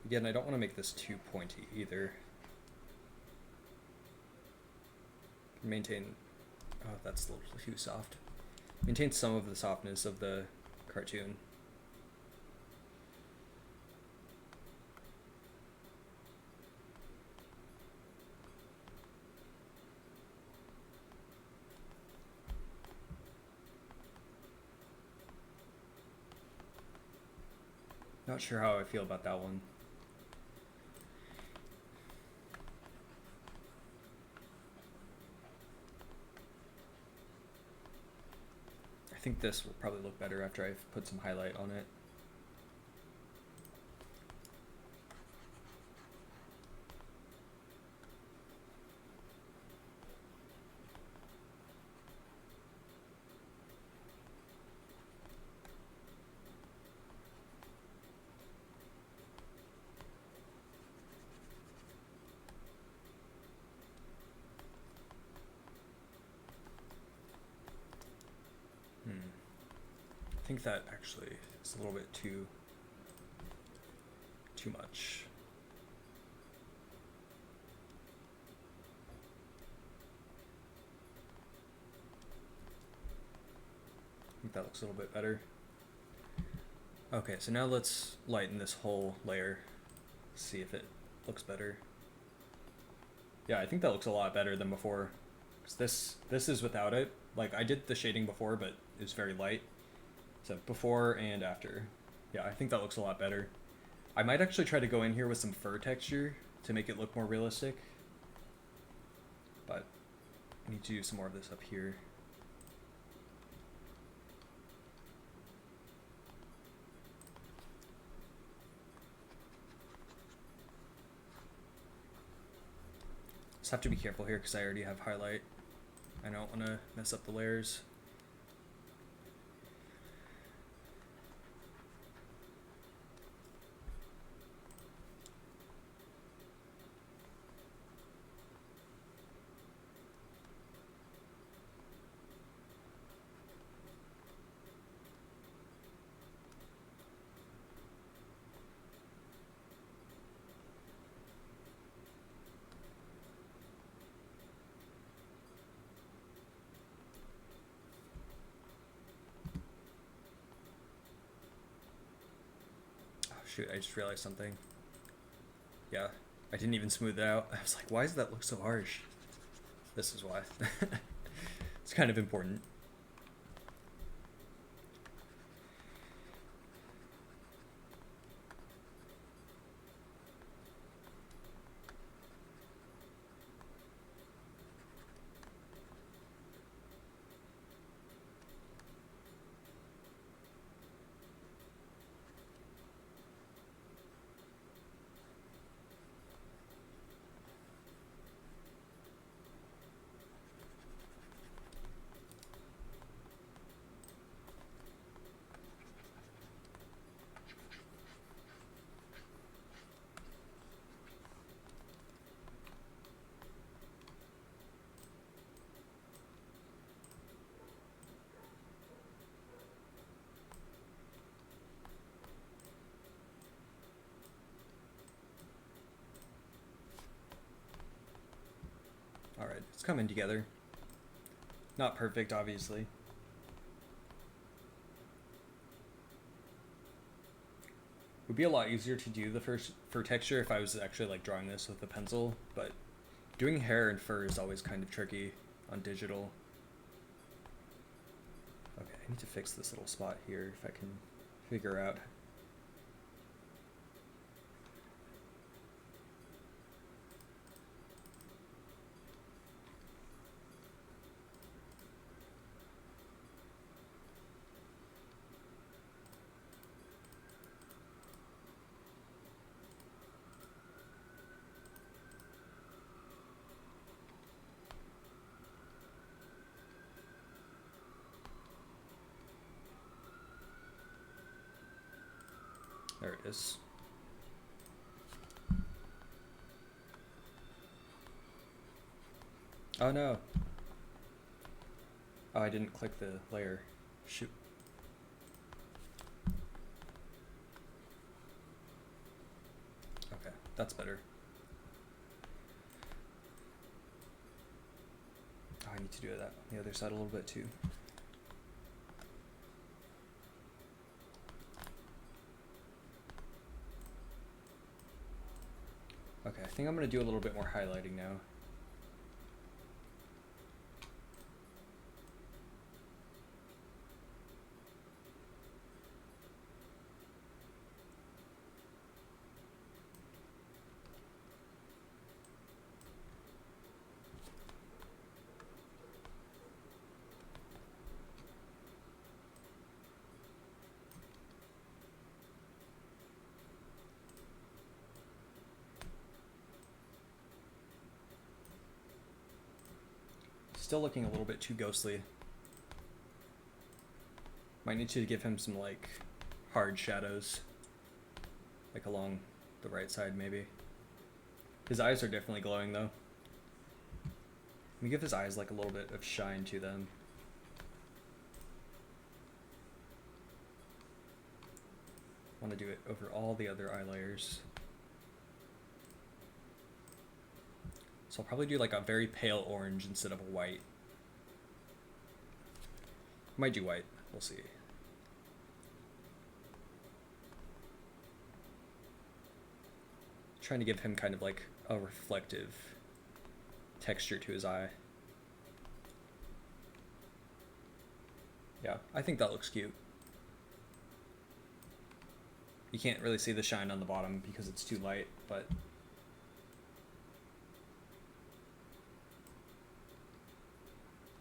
Again, I don't want to make this too pointy either. Maintain, oh, that's a little too soft. Maintain some of the softness of the cartoon. Not sure how I feel about that one. I think this will probably look better after I've put some highlight on it. I think that actually is a little bit too much. I think that looks a little bit better. Okay, so now let's lighten this whole layer, see if it looks better. Yeah, I think that looks a lot better than before. 'Cause this is without it. Like, I did the shading before, but it was very light. So before and after. Yeah, I think that looks a lot better. I might actually try to go in here with some fur texture to make it look more realistic. But I need to do some more of this up here. Just have to be careful here because I already have highlight. I don't want to mess up the layers. Shoot, I just realized something. Yeah, I didn't even smooth it out. I was like, why does that look so harsh? This is why. It's kind of important. Alright, it's coming together. Not perfect, obviously. It would be a lot easier to do the first fur texture if I was actually like drawing this with a pencil, but doing hair and fur is always kind of tricky on digital. Okay, I need to fix this little spot here if I can figure out. There it is. Oh no. Oh, I didn't click the layer. Shoot. Okay, that's better. Oh, I need to do that on the other side a little bit too. Okay, I think I'm going to do a little bit more highlighting now. Still looking a little bit too ghostly. Might need to give him some like hard shadows, like along the right side maybe. His eyes are definitely glowing though. Let me give his eyes like a little bit of shine to them. Want to do it over all the other eye layers. So I'll probably do like a very pale orange instead of a white. Might do white, we'll see. Trying to give him kind of like a reflective texture to his eye. Yeah, I think that looks cute. You can't really see the shine on the bottom because it's too light, but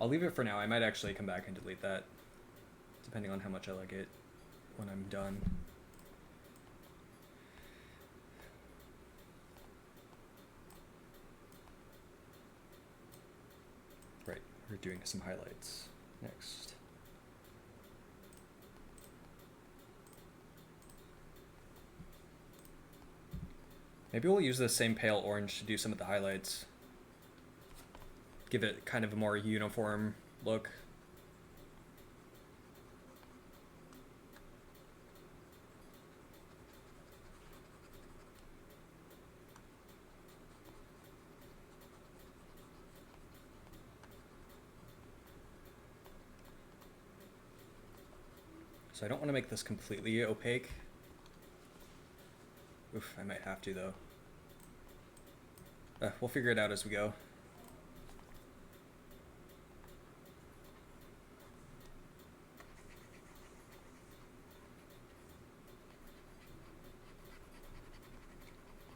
I'll leave it for now. I might actually come back and delete that, depending on how much I like it when I'm done. Right, we're doing some highlights next. Maybe we'll use the same pale orange to do some of the highlights. Give it kind of a more uniform look. So I don't want to make this completely opaque. Oof, I might have to though. We'll figure it out as we go.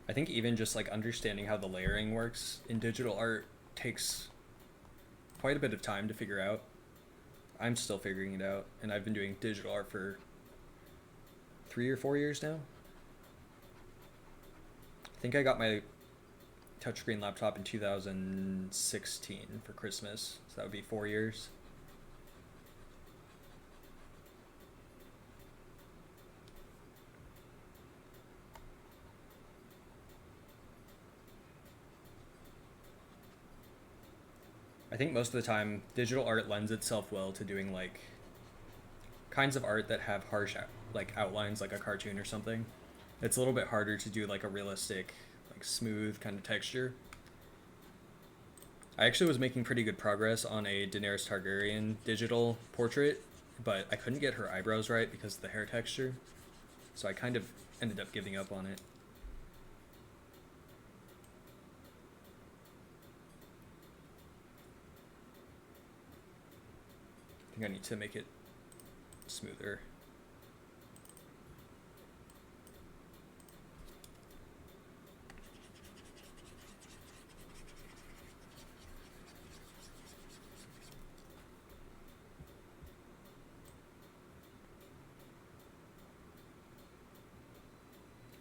I think even just like understanding how the layering works in digital art takes quite a bit of time to figure out. I'm still figuring it out, and I've been doing digital art for 3 or 4 years now. I think I got my touchscreen laptop in 2016 for Christmas, so that would be 4 years. I think most of the time, digital art lends itself well to doing like kinds of art that have harsh like outlines, like a cartoon or something. It's a little bit harder to do like a realistic, like smooth kind of texture. I actually was making pretty good progress on a Daenerys Targaryen digital portrait, but I couldn't get her eyebrows right because of the hair texture. So I kind of ended up giving up on it. I think I need to make it smoother.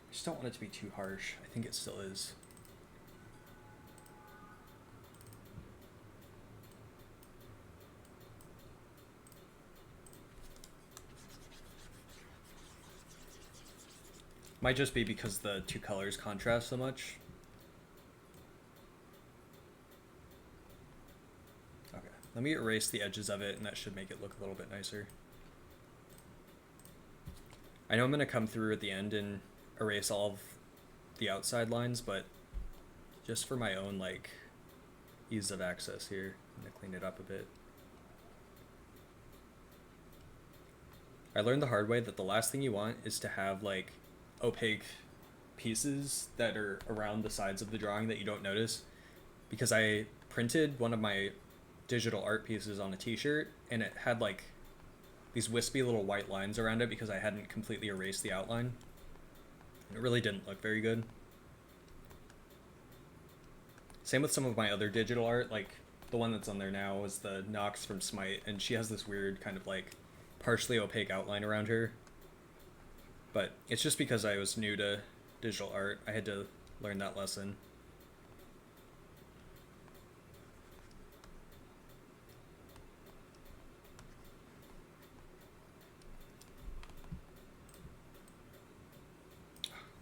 I just don't want it to be too harsh. I think it still is. Might just be because the two colors contrast so much. Okay, let me erase the edges of it, and that should make it look a little bit nicer. I know I'm going to come through at the end and erase all of the outside lines, but just for my own like ease of access here, I'm going to clean it up a bit. I learned the hard way that the last thing you want is to have like opaque pieces that are around the sides of the drawing that you don't notice, because I printed one of my digital art pieces on a t-shirt and it had like these wispy little white lines around it because I hadn't completely erased the outline. It really didn't look very good. Same with some of my other digital art, like the one that's on there now was the Nox from Smite, and she has this weird kind of like partially opaque outline around her. But it's just because I was new to digital art, I had to learn that lesson.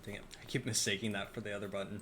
Dang it, I keep mistaking that for the other button.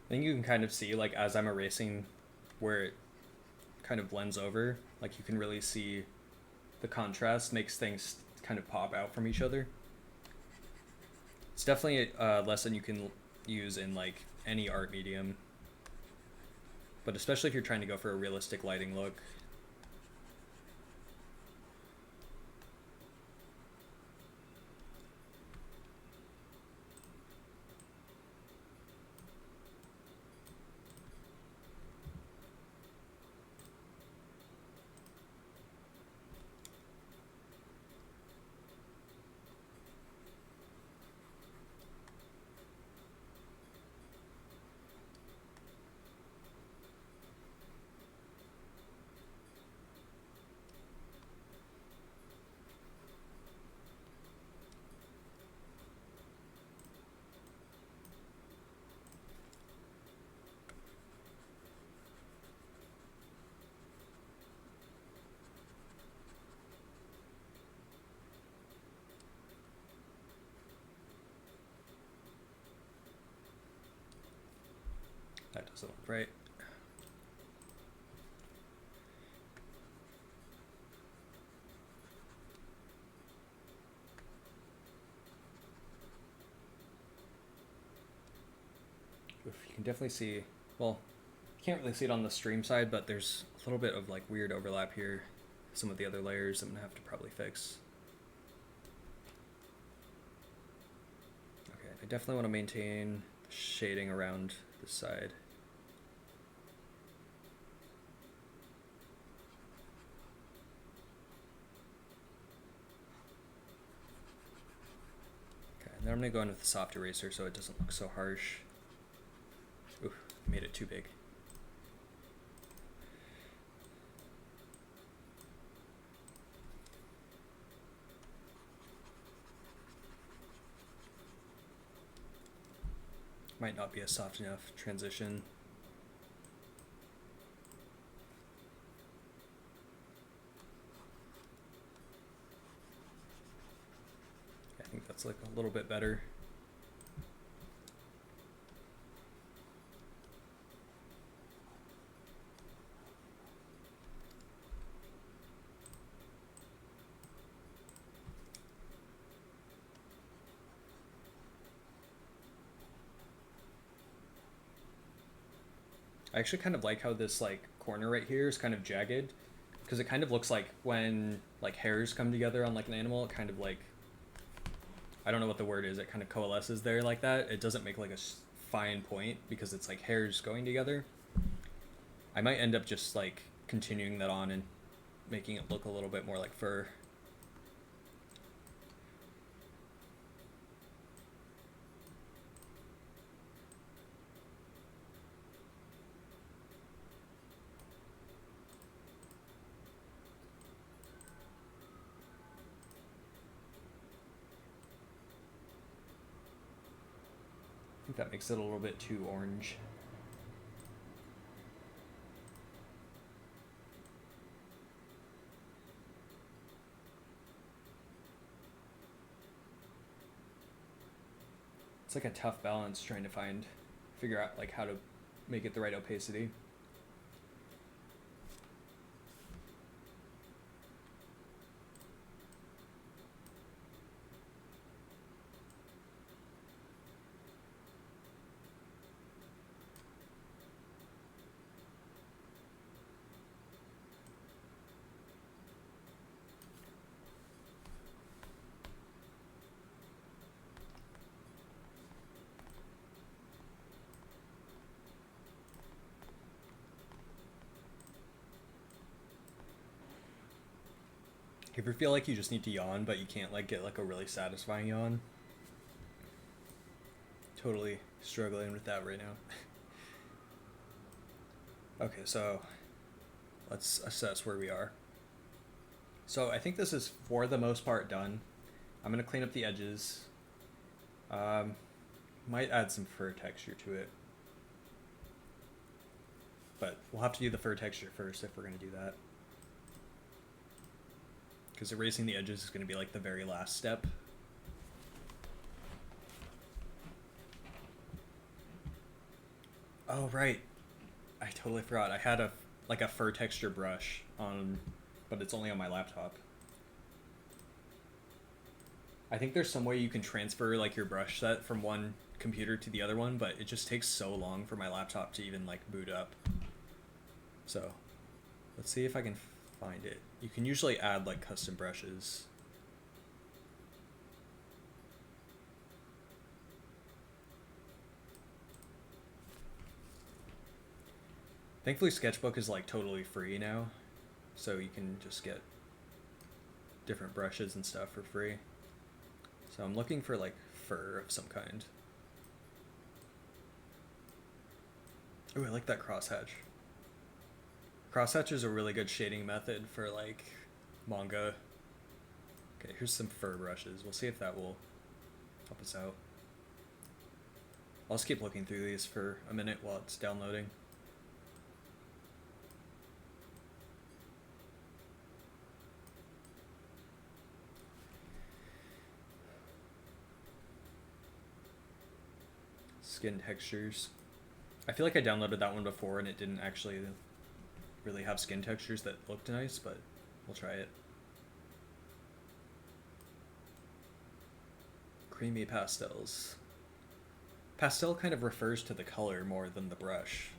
I think you can kind of see, like, as I'm erasing where it kind of blends over, like, you can really see the contrast makes things kind of pop out from each other. It's definitely a lesson you can use in, like, any art medium, but especially if you're trying to go for a realistic lighting look. That doesn't look right. Oof, you can definitely see, well, you can't really see it on the stream side, but there's a little bit of like weird overlap here. Some of the other layers I'm gonna have to probably fix. Okay, I definitely want to maintain shading around this side. Then I'm going to go in with the soft eraser so it doesn't look so harsh. Ooh, made it too big. Might not be a soft enough transition. I think that's like a little bit better. I actually kind of like how this like corner right here is kind of jagged, because it kind of looks like when like hairs come together on like an animal, it kind of like, I don't know what the word is, it kind of coalesces there like that. It doesn't make like a fine point because it's like hairs going together. I might end up just like continuing that on and making it look a little bit more like fur. I think that makes it a little bit too orange. It's like a tough balance trying to figure out like how to make it the right opacity. If you ever feel like you just need to yawn, but you can't like get like a really satisfying yawn, totally struggling with that right now. Okay, so let's assess where we are. So I think this is for the most part done. I'm gonna clean up the edges. Might add some fur texture to it, but we'll have to do the fur texture first if we're gonna do that, because erasing the edges is gonna be like the very last step. Oh right, I totally forgot. I had a fur texture brush on, but it's only on my laptop. I think there's some way you can transfer like your brush set from one computer to the other one, but it just takes so long for my laptop to even like boot up. So let's see if I can find it. You can usually add like custom brushes. Thankfully Sketchbook is like totally free now, so you can just get different brushes and stuff for free. So I'm looking for like fur of some kind. Ooh, I like that crosshatch. Crosshatch is a really good shading method for like manga. Okay, here's some fur brushes. We'll see if that will help us out. I'll just keep looking through these for a minute while it's downloading. Skin textures. I feel like I downloaded that one before and it didn't actually really have skin textures that looked nice, but we'll try it. Creamy pastels. Pastel kind of refers to the color more than the brush.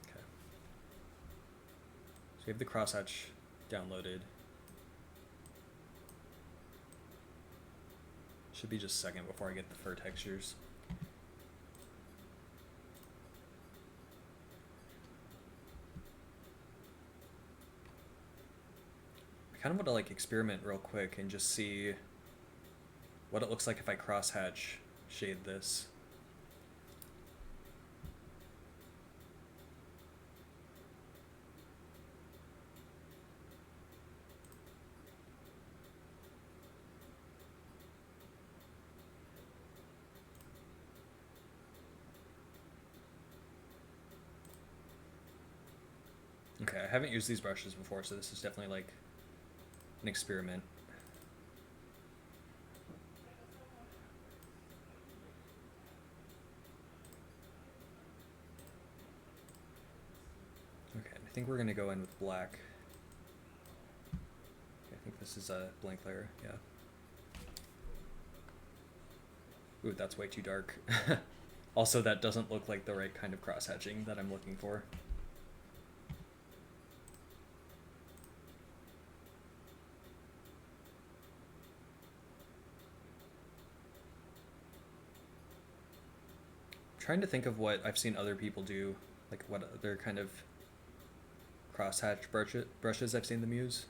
Okay. So we have the crosshatch downloaded. Should be just a second before I get the fur textures. I kind of want to like experiment real quick and just see what it looks like if I crosshatch shade this. Okay, I haven't used these brushes before, so this is definitely like an experiment. Okay, I think we're gonna go in with black. Okay, I think this is a blank layer, yeah. Ooh, that's way too dark. Also, that doesn't look like the right kind of cross-hatching that I'm looking for. Trying to think of what I've seen other people do, like what other kind of crosshatch brushes I've seen them use.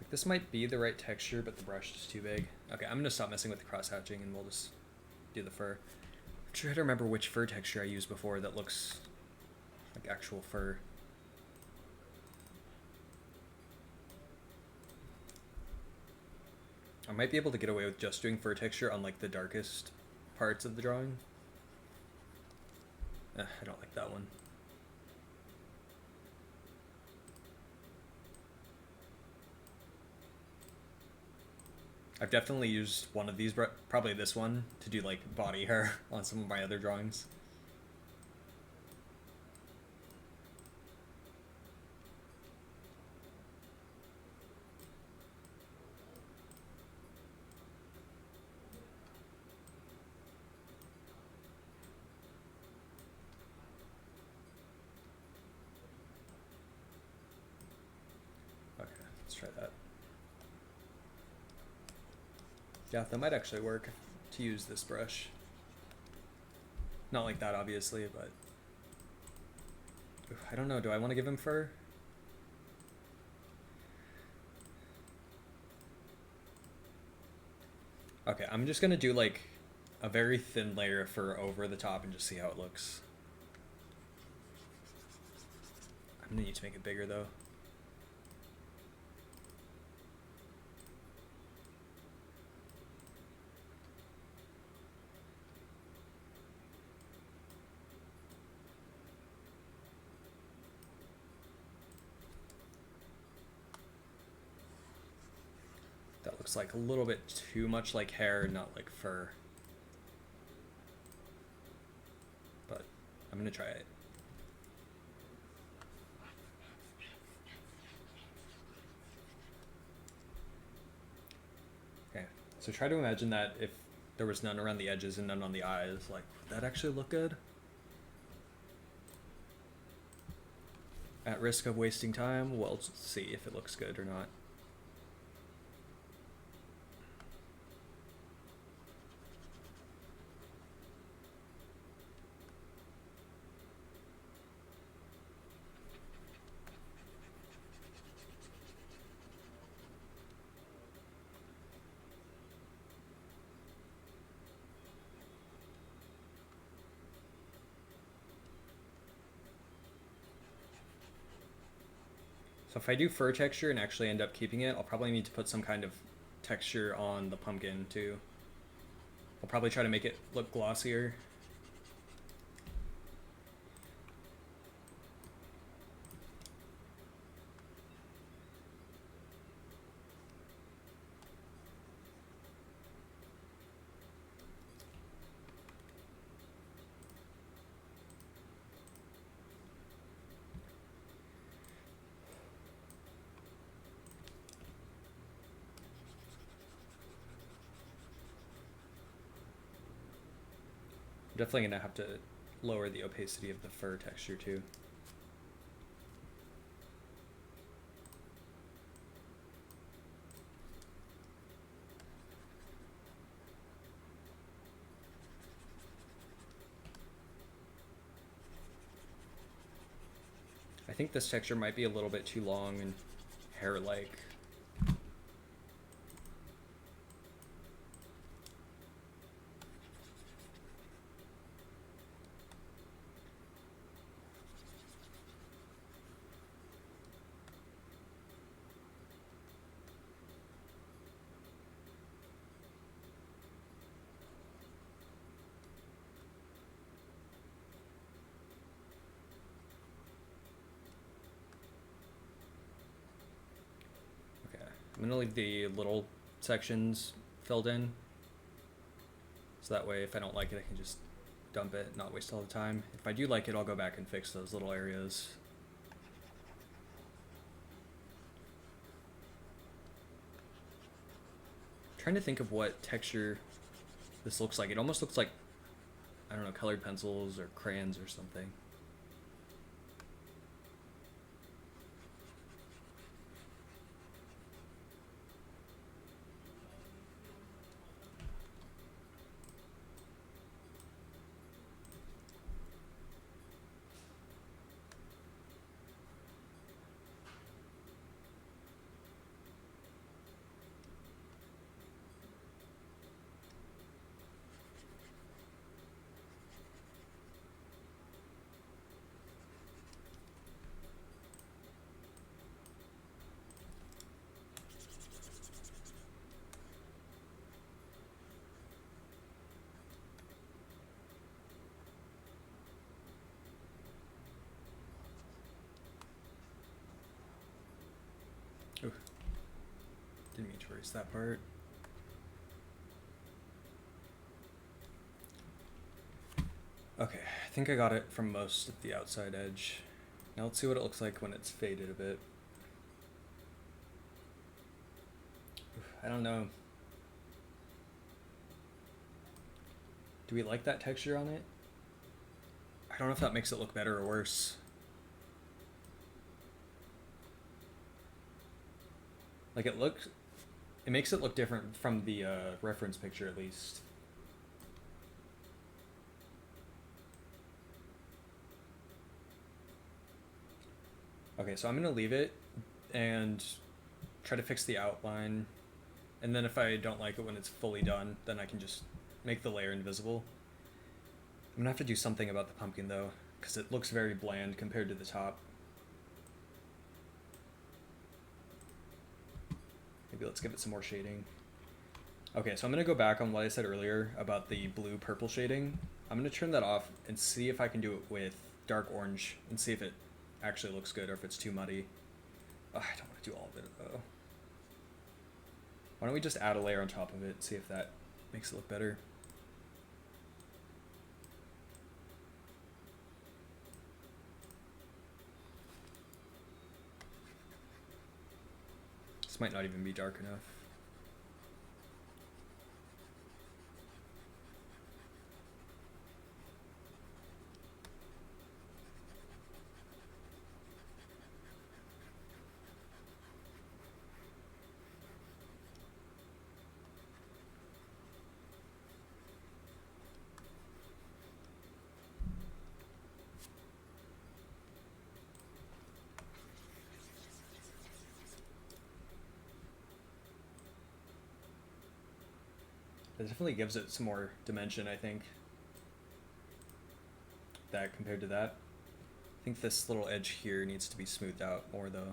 Like this might be the right texture, but the brush is too big. Okay, I'm gonna stop messing with the crosshatching and we'll just do the fur. I'm trying to remember which fur texture I used before that looks like actual fur. I might be able to get away with just doing fur texture on like the darkest parts of the drawing. I don't like that one. I've definitely used one of these, probably this one, to do like body hair on some of my other drawings. Let's try that. Yeah, that might actually work to use this brush. Not like that, obviously, but I don't know. Do I want to give him fur? Okay, I'm just gonna do like a very thin layer of fur over the top and just see how it looks. I'm gonna need to make it bigger though. That looks like a little bit too much like hair, not like fur. But I'm gonna try it. Okay, so try to imagine that if there was none around the edges and none on the eyes, like, would that actually look good? At risk of wasting time, we'll see if it looks good or not. So if I do fur texture and actually end up keeping it, I'll probably need to put some kind of texture on the pumpkin too. I'll probably try to make it look glossier. I'm definitely gonna have to lower the opacity of the fur texture too. I think this texture might be a little bit too long and hair-like. I'm gonna leave the little sections filled in, so that way if I don't like it I can just dump it, not waste all the time. If I do like it, I'll go back and fix those little areas. I'm trying to think of what texture this looks like. It almost looks like, I don't know, colored pencils or crayons or something. Ooh. Didn't mean to erase that part. Okay, I think I got it from most of the outside edge. Now let's see what it looks like when it's faded a bit. I don't know. Do we like that texture on it? I don't know if that makes it look better or worse. Like it makes it look different from the reference picture at least. Okay, so I'm gonna leave it and try to fix the outline, and then if I don't like it when it's fully done, then I can just make the layer invisible. I'm gonna have to do something about the pumpkin though, because it looks very bland compared to the top. Maybe let's give it some more shading. Okay, so I'm gonna go back on what I said earlier about the blue-purple shading. I'm gonna turn that off and see if I can do it with dark orange and see if it actually looks good or if it's too muddy. Oh, I don't want to do all of it though. Why don't we just add a layer on top of it and see if that makes it look better. This might not even be dark enough. It definitely gives it some more dimension, I think. That compared to that. I think this little edge here needs to be smoothed out more though.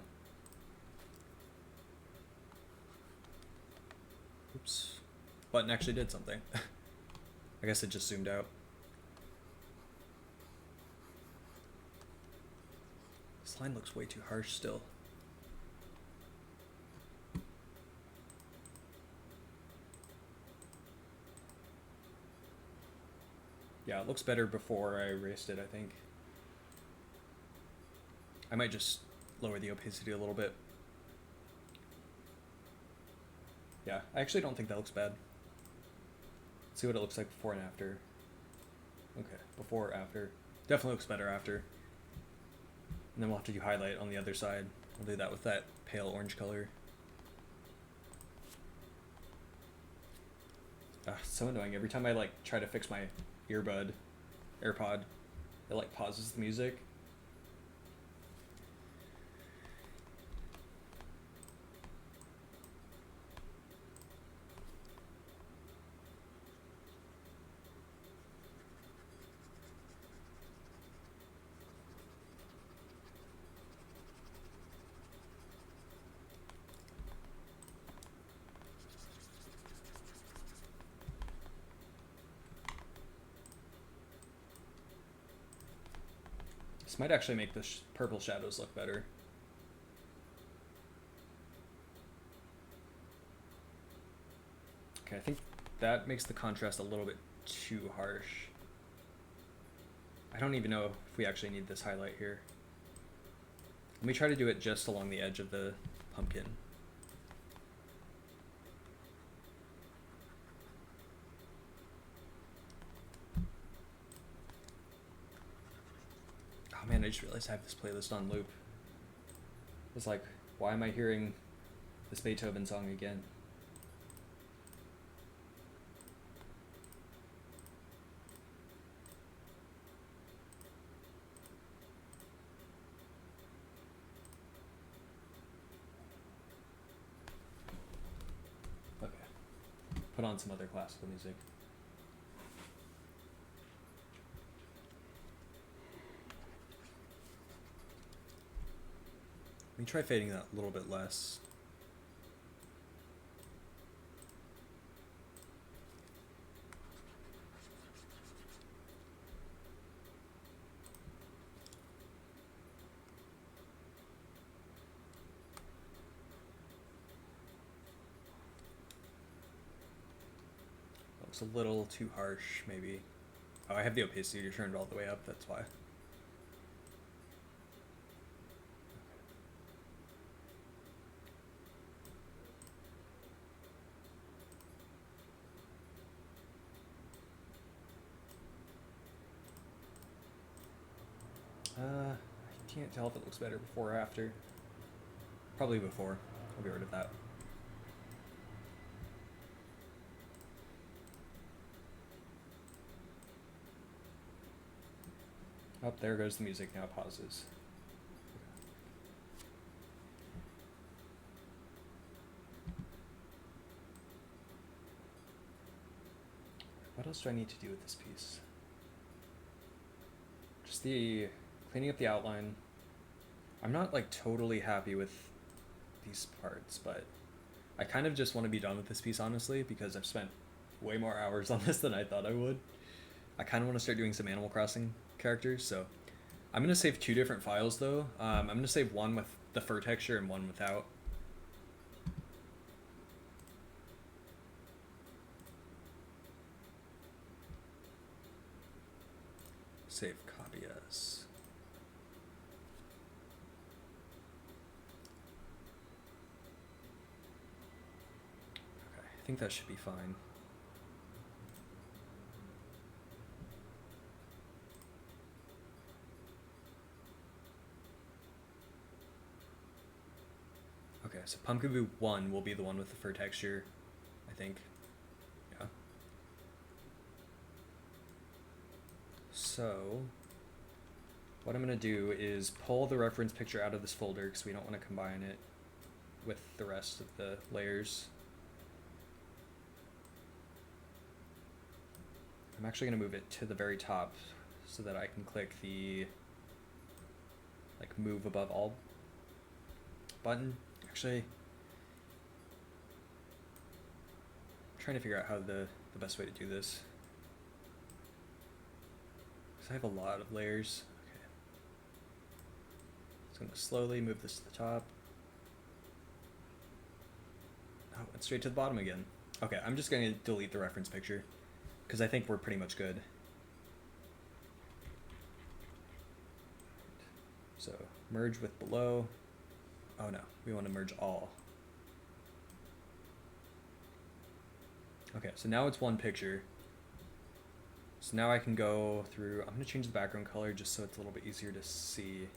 Oops. Button actually did something. I guess it just zoomed out. This line looks way too harsh still. Yeah, it looks better before I erased it, I think. I might just lower the opacity a little bit. Yeah, I actually don't think that looks bad. Let's see what it looks like before and after. Okay, before or after. Definitely looks better after. And then we'll have to do highlight on the other side. We'll do that with that pale orange color. It's so annoying. Every time I like try to fix my AirPod, it like pauses the music. This might actually make the purple shadows look better. Okay, I think that makes the contrast a little bit too harsh. I don't even know if we actually need this highlight here. Let me try to do it just along the edge of the pumpkin. Oh man, I just realized I have this playlist on loop. It's like, why am I hearing this Beethoven song again? Okay. Put on some other classical music. Let me try fading that a little bit less. Looks a little too harsh, maybe. Oh, I have the opacity turned all the way up, that's why. I can't tell if it looks better before or after. Probably before. I'll get rid of that. Oh, there goes the music, now it pauses. What else do I need to do with this piece? Just the cleaning up the outline. I'm not like totally happy with these parts, but I kind of just want to be done with this piece, honestly, because I've spent way more hours on this than I thought I would. I kind of want to start doing some Animal Crossing characters, so I'm going to save 2 different files, though. I'm going to save one with the fur texture and one without. Save copy as. Okay, I think that should be fine. Okay, so Pumpkaboo 1 will be the one with the fur texture, I think. Yeah. So, what I'm going to do is pull the reference picture out of this folder because we don't want to combine it with the rest of the layers. I'm actually going to move it to the very top so that I can click the like move above all button. Actually, I'm trying to figure out how the best way to do this. Because I have a lot of layers. Okay. Just going to slowly move this to the top. Oh, it's straight to the bottom again. Okay, I'm just going to delete the reference picture because I think we're pretty much good. So merge with below. Oh no, we want to merge all. Okay, so now it's one picture. So now I can go through, I'm going to change the background color just so it's a little bit easier to see.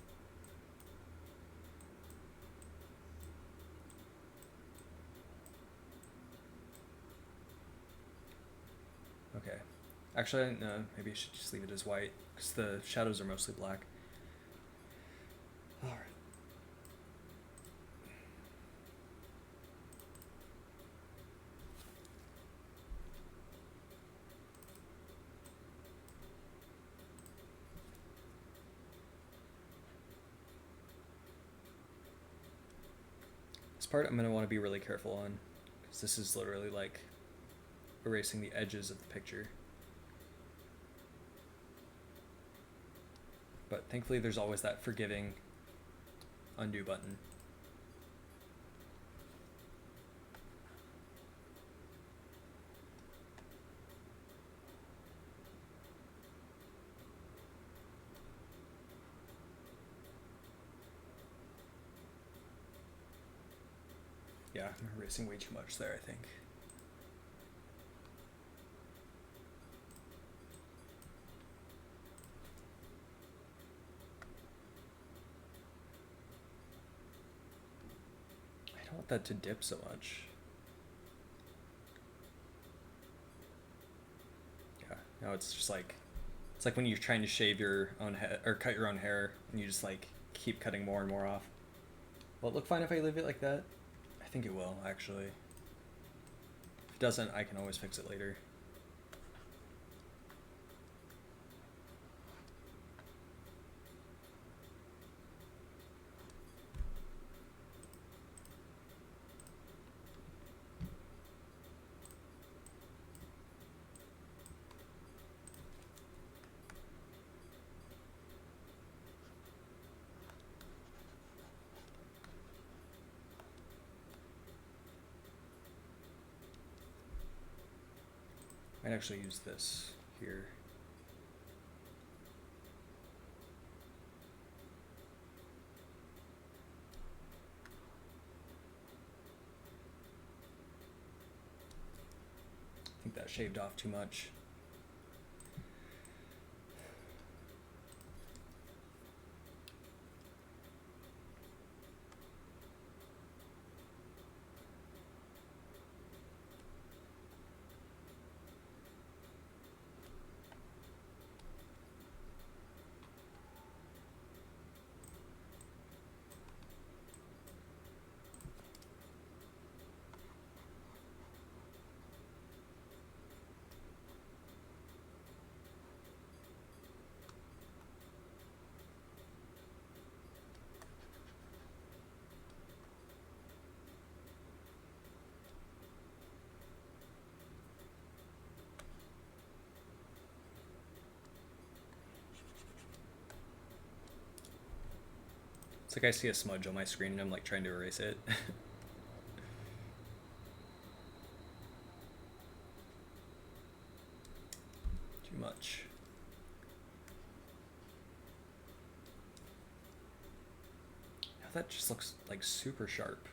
Okay, actually, no, maybe I should just leave it as white because the shadows are mostly black. All right. This part I'm going to want to be really careful on because this is literally like erasing the edges of the picture. But thankfully there's always that forgiving undo button. Yeah, I'm erasing way too much there, I think. I don't want that to dip so much. Yeah, now it's just like, it's like when you're trying to shave your own head or cut your own hair and you just like keep cutting more and more off. Will it look fine if I leave it like that? I think it will, actually. If it doesn't, I can always fix it later. I'd actually use this here. I think that shaved off too much. It's like I see a smudge on my screen and I'm like trying to erase it. Too much. Now that just looks like super sharp.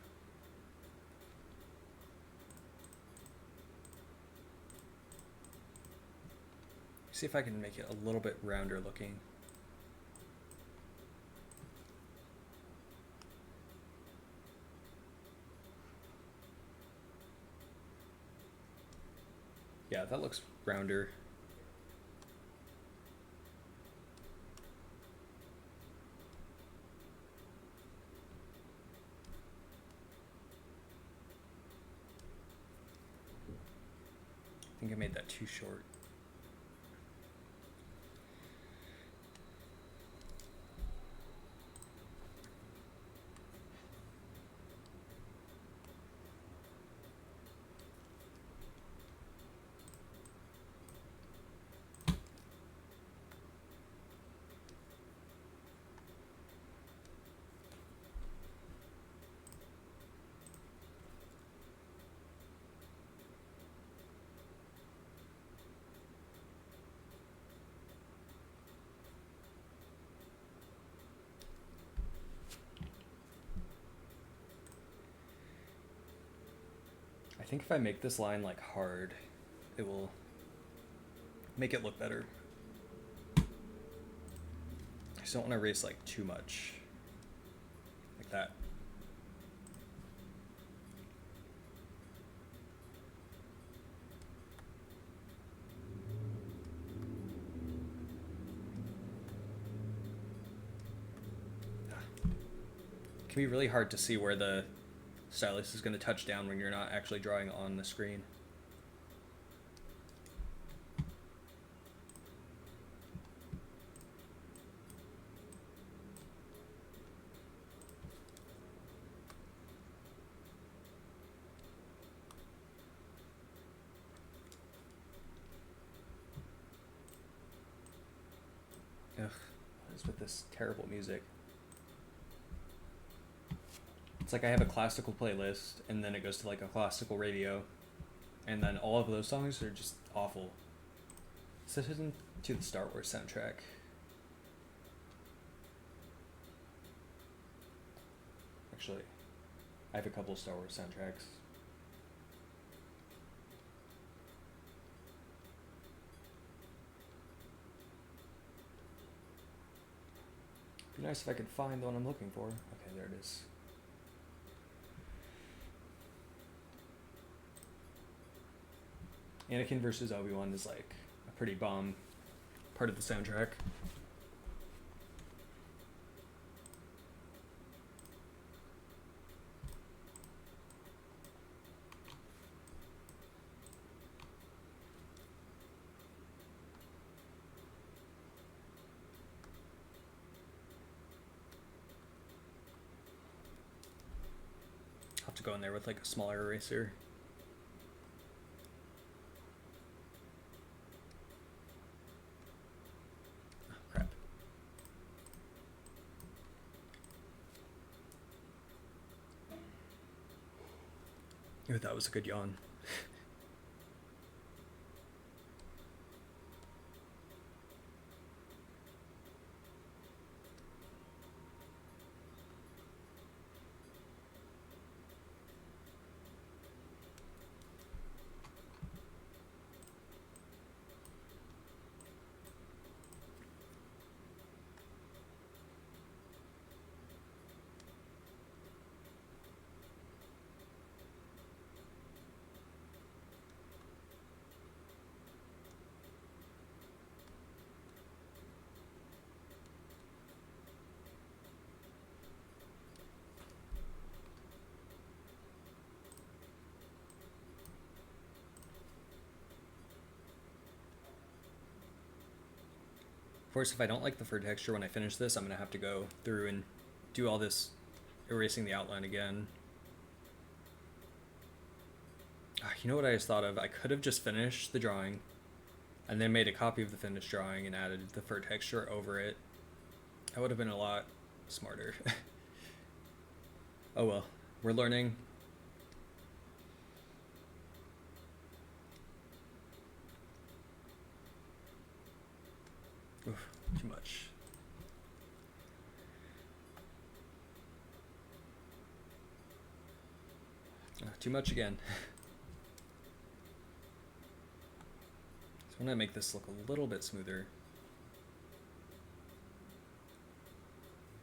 See if I can make it a little bit rounder looking. Yeah, that looks rounder. I think I made that too short. I think if I make this line like hard, it will make it look better. I just don't want to erase like too much. Like that. It can be really hard to see where the stylus is going to touch down when you're not actually drawing on the screen. Ugh, what is with this terrible music? It's like I have a classical playlist, and then it goes to like a classical radio, and then all of those songs are just awful. Set it into the Star Wars soundtrack. Actually, I have a couple Star Wars soundtracks. It'd be nice if I could find the one I'm looking for. Okay, there it is. Anakin versus Obi-Wan is like a pretty bomb part of the soundtrack. I'll have to go in there with like a smaller eraser. Ooh, that was a good yawn. Of course, if I don't like the fur texture when I finish this, I'm going to have to go through and do all this erasing the outline again. You know what I just thought of? I could have just finished the drawing and then made a copy of the finished drawing and added the fur texture over it. That would have been a lot smarter. Oh well, we're learning. Oof, too much. Too much again. So I'm gonna make this look a little bit smoother.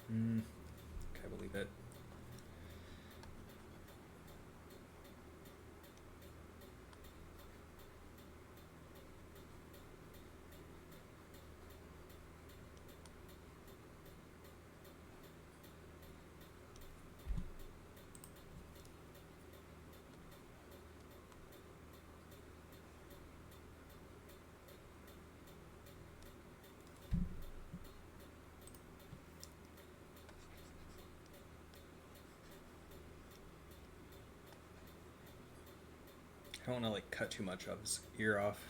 Okay, we'll leave it. I don't want to like cut too much of his ear off.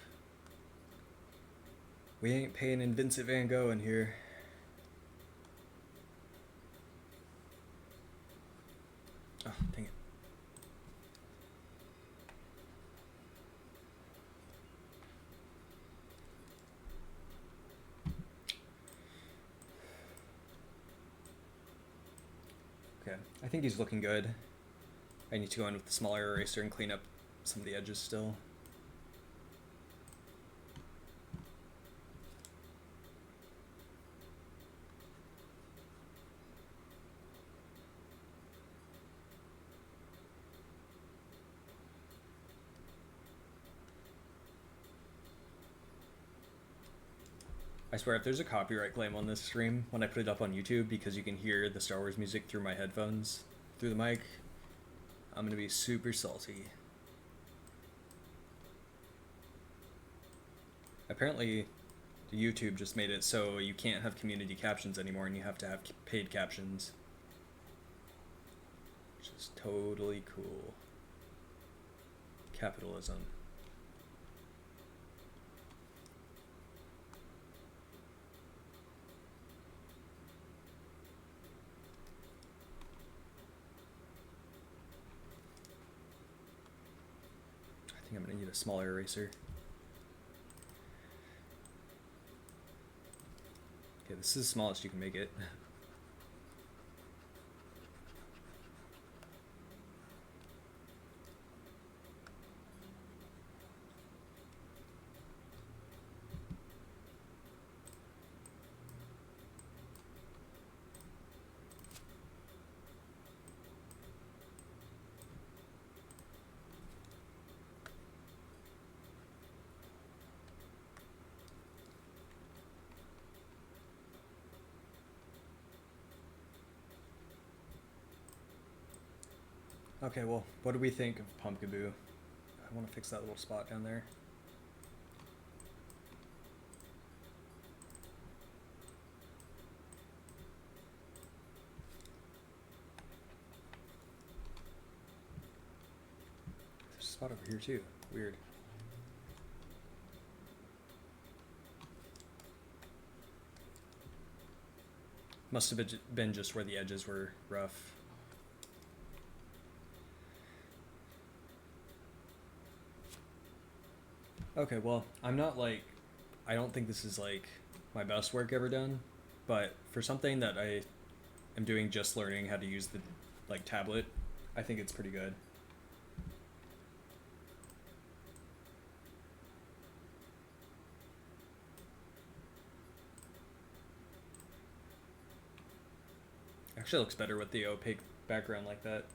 We ain't paying Vincent Van Gogh in here. Oh, dang it. Okay, I think he's looking good. I need to go in with the smaller eraser and clean up some of the edges still. I swear, if there's a copyright claim on this stream when I put it up on YouTube because you can hear the Star Wars music through my headphones, through the mic, I'm gonna be super salty. Apparently, YouTube just made it so you can't have community captions anymore and you have to have paid captions. Which is totally cool. Capitalism. I think I'm gonna need a smaller eraser. Okay, this is the smallest you can make it. Okay, well, what do we think of Pumpkaboo? I want to fix that little spot down there. There's a spot over here too. Weird. Must have been just where the edges were rough. Okay, well, I'm not like, I don't think this is like my best work ever done, but for something that I am doing just learning how to use the like tablet, I think it's pretty good. Actually looks better with the opaque background like that.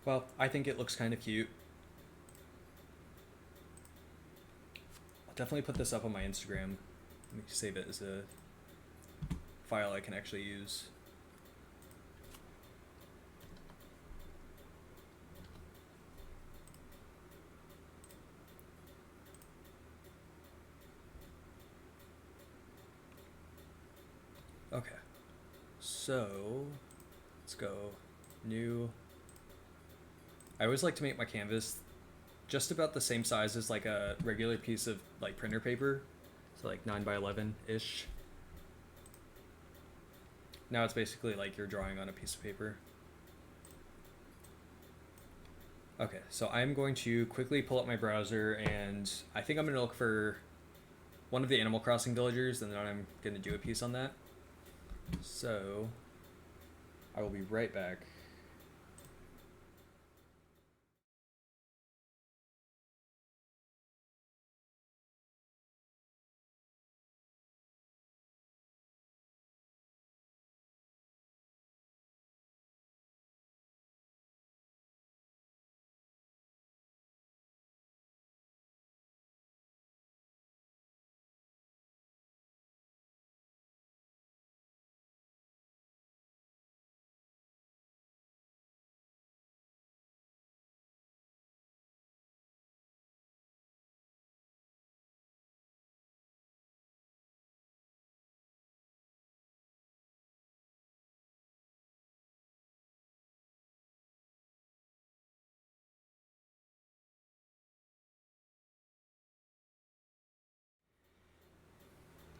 Well, I think it looks kind of cute. I'll definitely put this up on my Instagram. Let me save it as a file I can actually use. Okay, so let's go new. I always like to make my canvas just about the same size as like a regular piece of like printer paper, so like 9 by 11 ish. Now it's basically like you're drawing on a piece of paper. Okay, so I'm going to quickly pull up my browser, and I think I'm going to look for one of the Animal Crossing villagers, and then I'm going to do a piece on that. So I will be right back.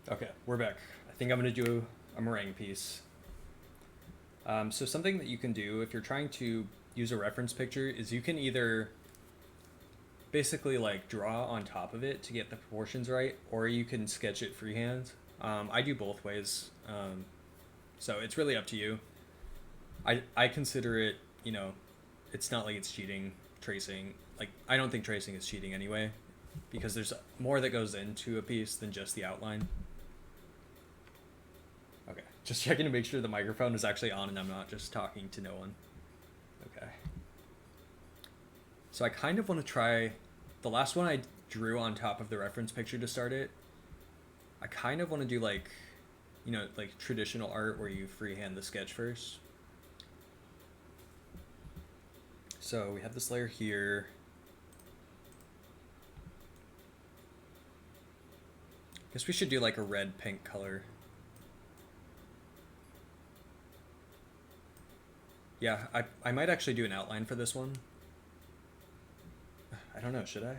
Okay, we're back. I think I'm going to do a meringue piece. So something that you can do if you're trying to use a reference picture is you can either basically like draw on top of it to get the proportions right, or you can sketch it freehand. I do both ways, so it's really up to you. I consider it, you know, it's not like it's cheating tracing. Like, I don't think tracing is cheating anyway, because there's more that goes into a piece than just the outline. Okay, just checking to make sure the microphone is actually on and I'm not just talking to no one. Okay. So I kind of want to try the last one I drew on top of the reference picture to start it. I kind of want to do like, you know, like traditional art where you freehand the sketch first. So we have this layer here. I guess we should do like a red pink color. Yeah, I might actually do an outline for this one. I don't know, should I?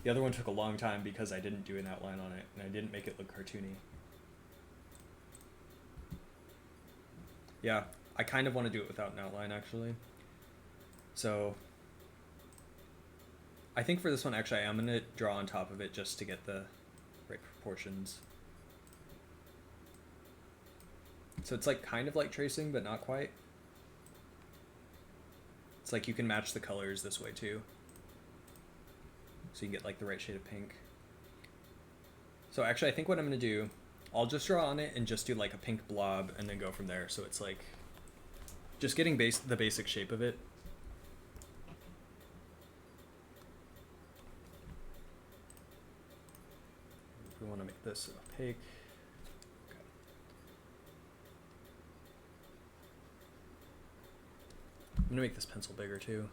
The other one took a long time because I didn't do an outline on it, and I didn't make it look cartoony. Yeah, I kind of want to do it without an outline, actually. So I think for this one, actually, I am going to draw on top of it just to get the right proportions. So it's like kind of like tracing, but not quite. It's like you can match the colors this way too. So you can get like the right shade of pink. So actually, I think what I'm going to do, I'll just draw on it and just do like a pink blob and then go from there. So it's like just getting the basic shape of it. We want to make this opaque. Okay. I'm going to make this pencil bigger too.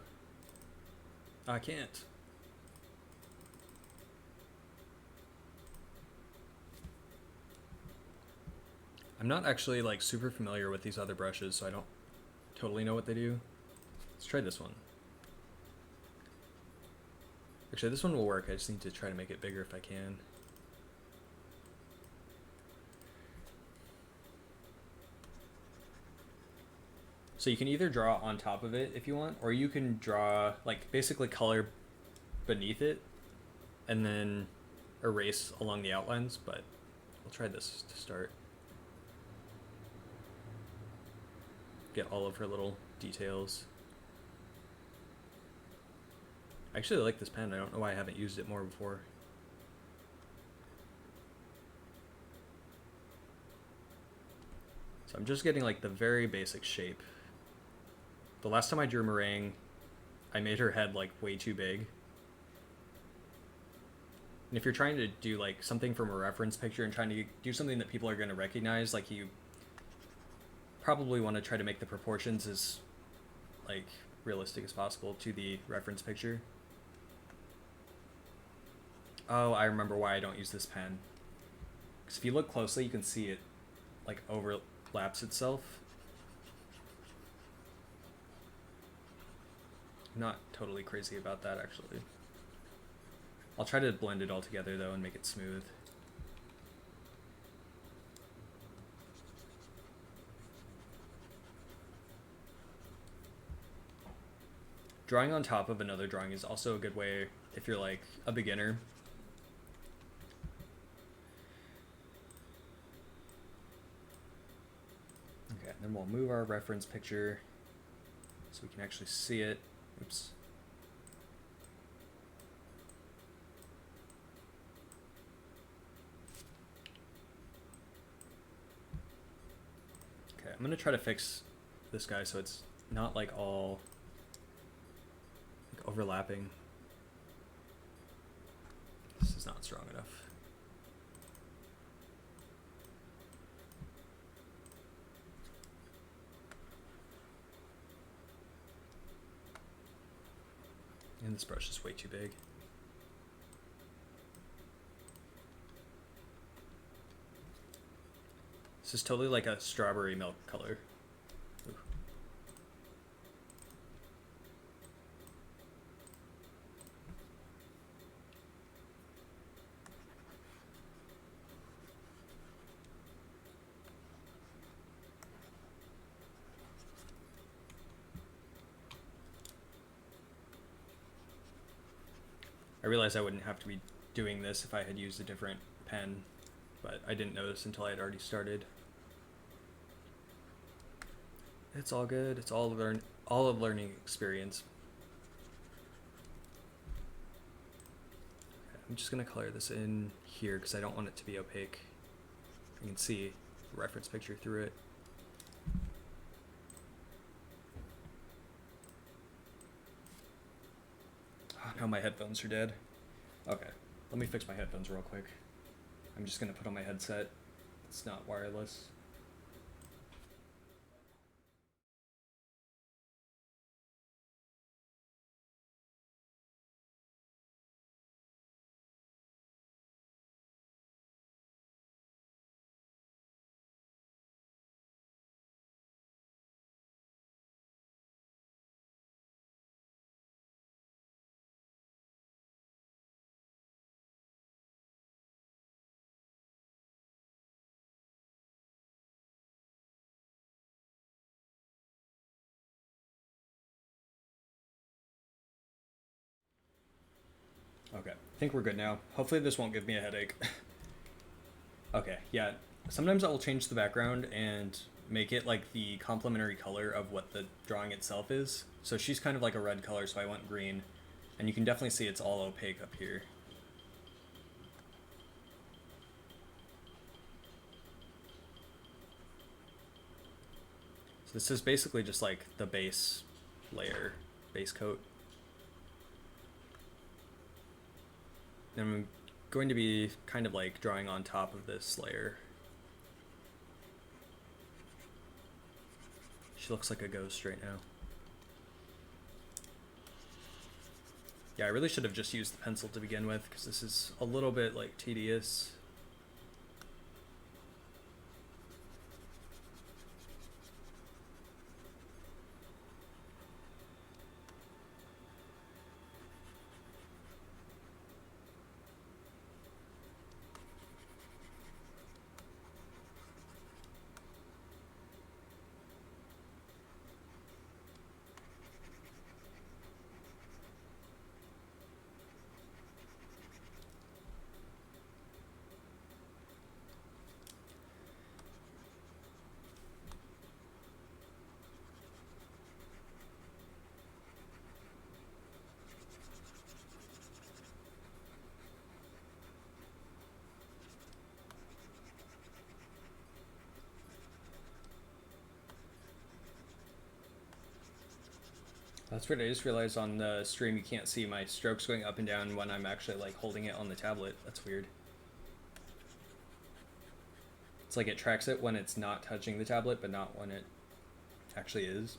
I can't. I'm not actually like super familiar with these other brushes, so I don't totally know what they do. Let's try this one. Actually, this one will work. I just need to try to make it bigger if I can. So you can either draw on top of it if you want, or you can draw like basically color beneath it and then erase along the outlines, but we'll try this to start. Get all of her little details. I actually like this pen. I don't know why I haven't used it more before. So I'm just getting like the very basic shape. The last time I drew Merengue, I made her head like way too big. And if you're trying to do like something from a reference picture and trying to do something that people are going to recognize, like you probably want to try to make the proportions as like realistic as possible to the reference picture. Oh, I remember why I don't use this pen. Because if you look closely, you can see it like overlaps itself. I'm not totally crazy about that, actually. I'll try to blend it all together, though, and make it smooth. drawing on top of another drawing is also a good way if you're like a beginner. Okay, and then we'll move our reference picture so we can actually see it. Oops. Okay, I'm gonna try to fix this guy so it's not like all like overlapping. This is not strong enough. And this brush is way too big. This is totally like a strawberry milk color. Ooh. I realized I wouldn't have to be doing this if I had used a different pen, but I didn't notice until I had already started. It's all good. It's all a learning experience. Okay, I'm just gonna color this in here because I don't want it to be opaque. You can see the reference picture through it. Oh, now my headphones are dead. Okay, let me fix my headphones real quick. I'm just gonna put on my headset. It's not wireless. Okay, I think we're good now. Hopefully this won't give me a headache. Okay, yeah. Sometimes I'll change the background and make it like the complementary color of what the drawing itself is. So she's kind of like a red color, so I went green. And you can definitely see it's all opaque up here. So this is basically just like the base layer, base coat. And I'm going to be kind of like drawing on top of this layer. She looks like a ghost right now. Yeah, I really should have just used the pencil to begin with because this is a little bit like tedious. That's weird. I just realized on the stream you can't see my strokes going up and down when I'm actually like holding it on the tablet. That's weird. It's like it tracks it when it's not touching the tablet, but not when it actually is.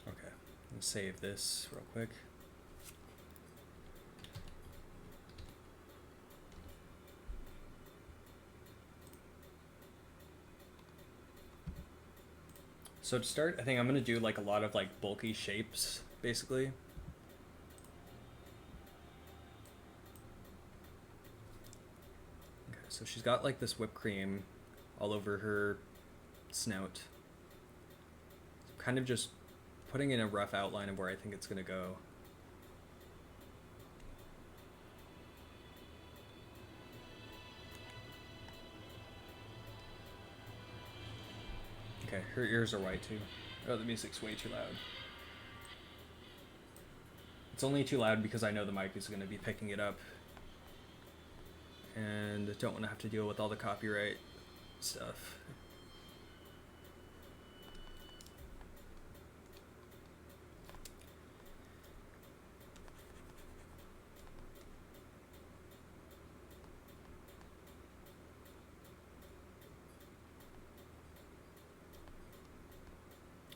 Okay, I'm gonna save this real quick. So to start, I think I'm gonna do like a lot of like bulky shapes, basically. So she's got like this whipped cream all over her snout. Kind of just putting in a rough outline of where I think it's gonna go. Okay, her ears are white too. Oh, the music's way too loud. It's only too loud because I know the mic is going to be picking it up. And I don't want to have to deal with all the copyright stuff.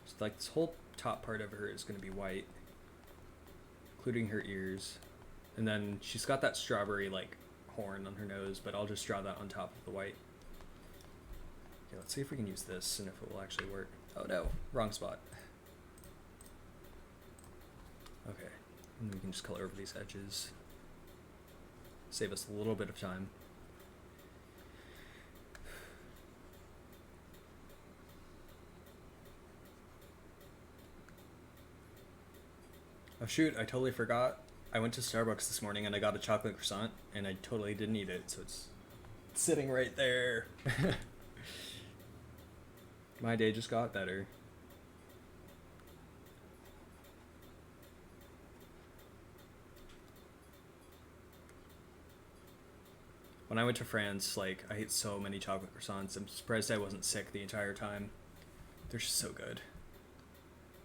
So like this whole top part of her is going to be white, including her ears. And then she's got that strawberry like horn on her nose, but I'll just draw that on top of the white. Okay, let's see if we can use this and if it will actually work. Oh no, wrong spot. Okay, and we can just color over these edges. Save us a little bit of time. Oh shoot, I totally forgot. I went to Starbucks this morning and I got a chocolate croissant and I totally didn't eat it, so it's sitting right there. My day just got better. When I went to France, like, I ate so many chocolate croissants. I'm surprised I wasn't sick the entire time. They're just so good.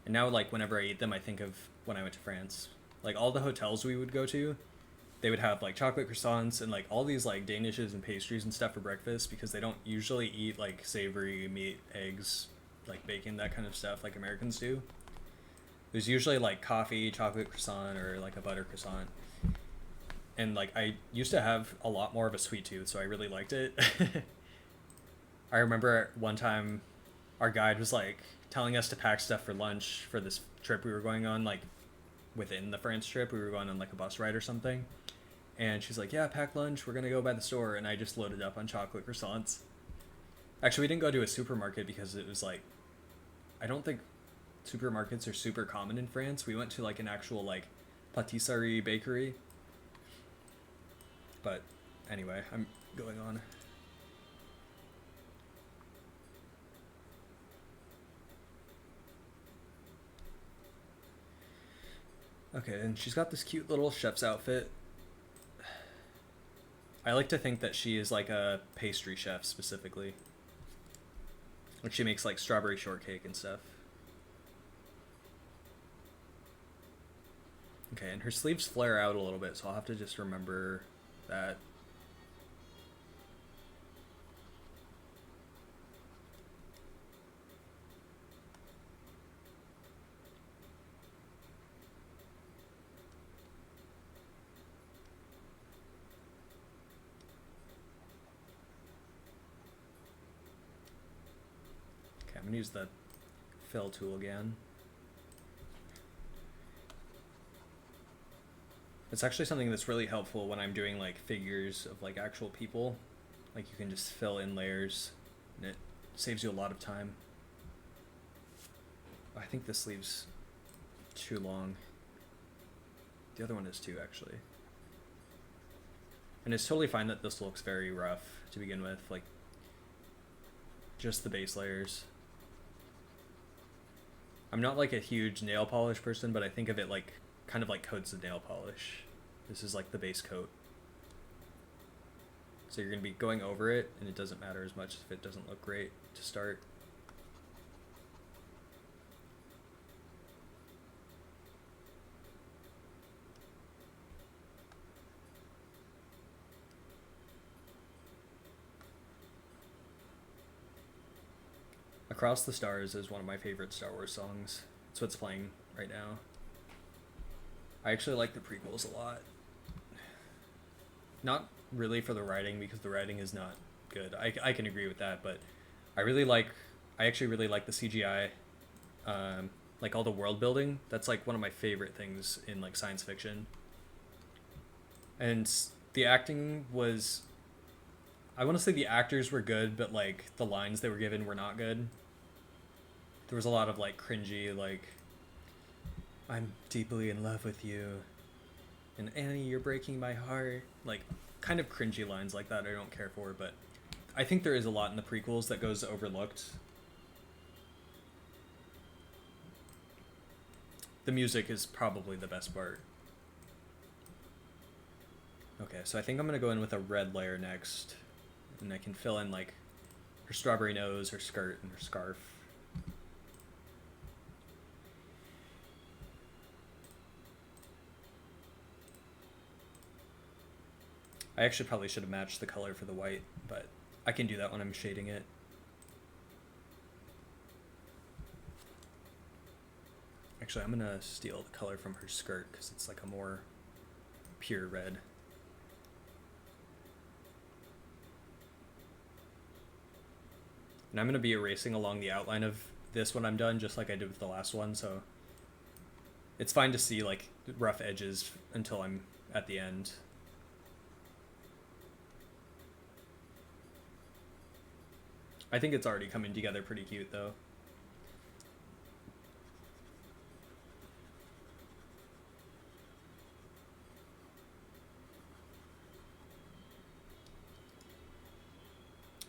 And now, like, whenever I eat them, I think of when I went to France. Like, all the hotels we would go to, they would have, like, chocolate croissants and, like, all these, like, danishes and pastries and stuff for breakfast because they don't usually eat, like, savory meat, eggs, like, bacon, that kind of stuff like Americans do. There's usually, like, coffee, chocolate croissant, or, like, a butter croissant. And, like, I used to have a lot more of a sweet tooth, so I really liked it. I remember one time our guide was, like, telling us to pack stuff for lunch for this trip we were going on, like, within the France trip. We were going on, like, a bus ride or something. And she's like, yeah, pack lunch. We're going to go by the store. And I just loaded up on chocolate croissants. Actually, we didn't go to a supermarket because it was, like, I don't think supermarkets are super common in France. We went to, like, an actual, like, patisserie bakery. But anyway, I'm going on. Okay, and she's got this cute little chef's outfit. I like to think that she is like a pastry chef specifically. Like she makes like strawberry shortcake and stuff. Okay, and her sleeves flare out a little bit, so I'll have to just remember that. Okay, I'm gonna use the fill tool again. It's actually something that's really helpful when I'm doing like figures of like actual people. Like you can just fill in layers and it saves you a lot of time. I think this sleeve's too long. The other one is too, actually. And it's totally fine that this looks very rough to begin with, like just the base layers. I'm not like a huge nail polish person, but I think of it like kind of like coats of nail polish. This is like the base coat. So you're going to be going over it, and it doesn't matter as much if it doesn't look great to start. Across the Stars is one of my favorite Star Wars songs. It's what's playing right now. I actually like the prequels a lot. Not really for the writing, because the writing is not good. I can agree with that, but I actually really like the CGI, like all the world building. That's like one of my favorite things in like science fiction. And the acting was, I want to say the actors were good, but like the lines they were given were not good. There was a lot of like cringy, like, I'm deeply in love with you, and Annie, you're breaking my heart. Like, kind of cringy lines like that I don't care for, but I think there is a lot in the prequels that goes overlooked. The music is probably the best part. Okay, so I think I'm going to go in with a red layer next, and I can fill in like her strawberry nose, her skirt, and her scarf. I actually probably should have matched the color for the white, but I can do that when I'm shading it. Actually, I'm gonna steal the color from her skirt because it's like a more pure red. And I'm gonna be erasing along the outline of this when I'm done, just like I did with the last one, so it's fine to see like rough edges until I'm at the end. I think it's already coming together pretty cute though.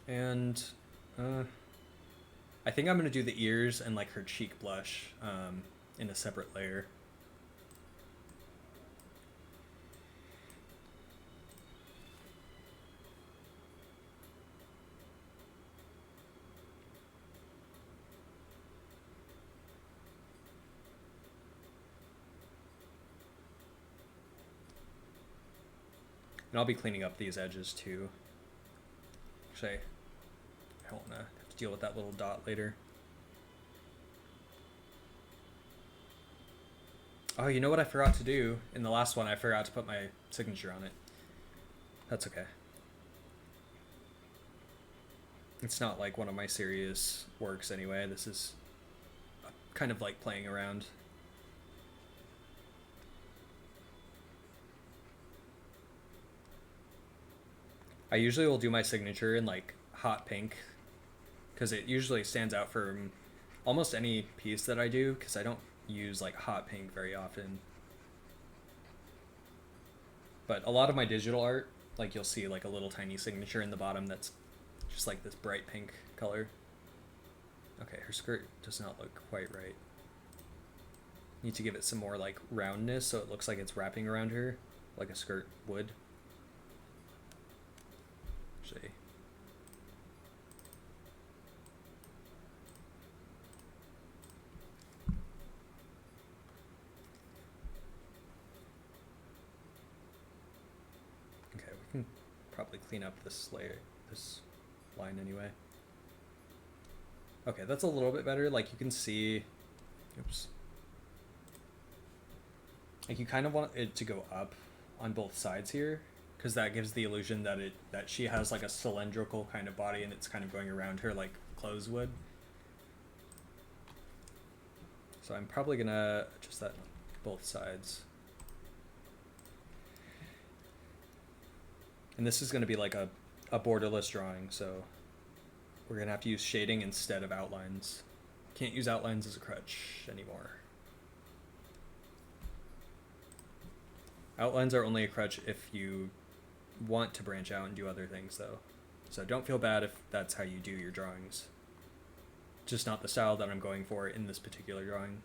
And I think I'm gonna do the ears and like her cheek blush in a separate layer. And I'll be cleaning up these edges too. Actually, I don't wanna have to deal with that little dot later. Oh, you know what I forgot to do? In the last one, I forgot to put my signature on it. That's okay. It's not like one of my serious works anyway. This is kind of like playing around. I usually will do my signature in like hot pink because it usually stands out from almost any piece that I do because I don't use like hot pink very often. But a lot of my digital art, like you'll see like a little tiny signature in the bottom that's just like this bright pink color. Okay, her skirt does not look quite right. Need to give it some more like roundness so it looks like it's wrapping around her like a skirt would. See. Okay, we can probably clean up this layer, this line anyway. Okay, that's a little bit better. Like you can see, oops. Like you kind of want it to go up on both sides here, because that gives the illusion that she has like a cylindrical kind of body and it's kind of going around her like clothes would. So I'm probably gonna adjust that on both sides. And this is gonna be like a borderless drawing, so we're gonna have to use shading instead of outlines. Can't use outlines as a crutch anymore. Outlines are only a crutch if you want to branch out and do other things though. So don't feel bad if that's how you do your drawings. Just not the style that I'm going for in this particular drawing.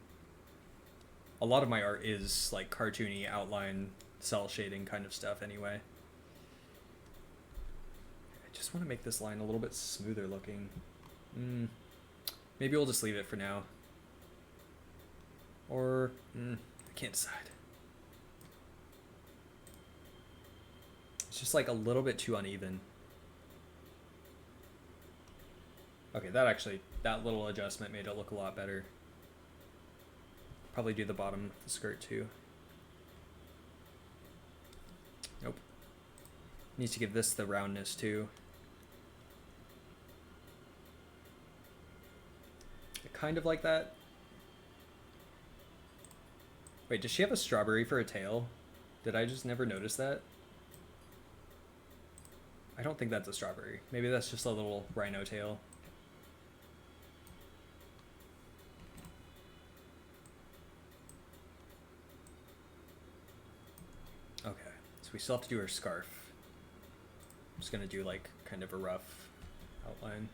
A lot of my art is like cartoony outline, cell shading kind of stuff anyway. I just want to make this line a little bit smoother looking. Maybe we'll just leave it for now. Or, I can't decide. It's just like a little bit too uneven. Okay, that little adjustment made it look a lot better. Probably do the bottom of the skirt too. Nope. Needs to give this the roundness too. Kind of like that. Wait, does she have a strawberry for a tail? Did I just never notice that? I don't think that's a strawberry. Maybe that's just a little rhino tail. Okay, so we still have to do her scarf. I'm just gonna do like kind of a rough outline.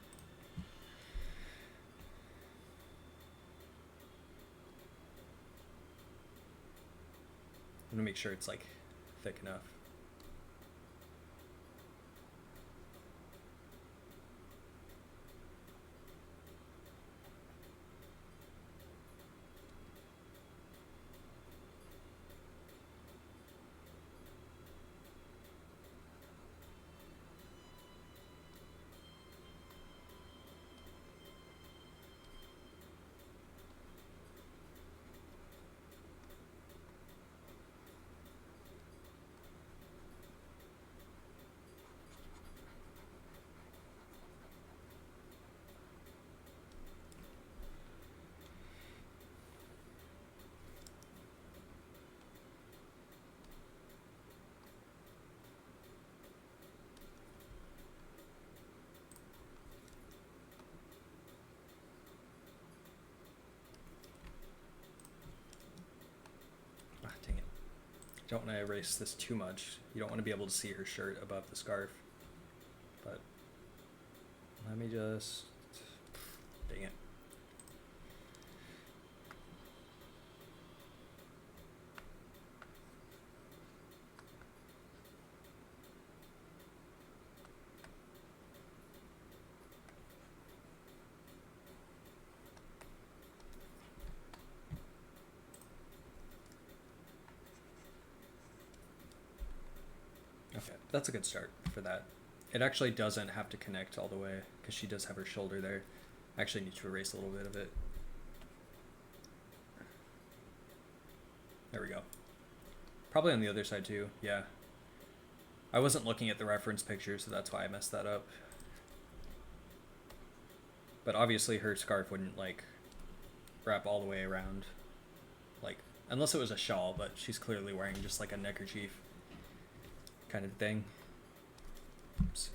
I'm gonna make sure it's like thick enough. Dang it. Don't want to erase this too much. You don't want to be able to see her shirt above the scarf. But let me just... Dang it. Okay, that's a good start for that. It actually doesn't have to connect all the way because she does have her shoulder there. I actually need to erase a little bit of it. There we go. Probably on the other side too, yeah. I wasn't looking at the reference picture, so that's why I messed that up. But obviously her scarf wouldn't like wrap all the way around. Like, unless it was a shawl, but she's clearly wearing just like a neckerchief kind of thing. Oops.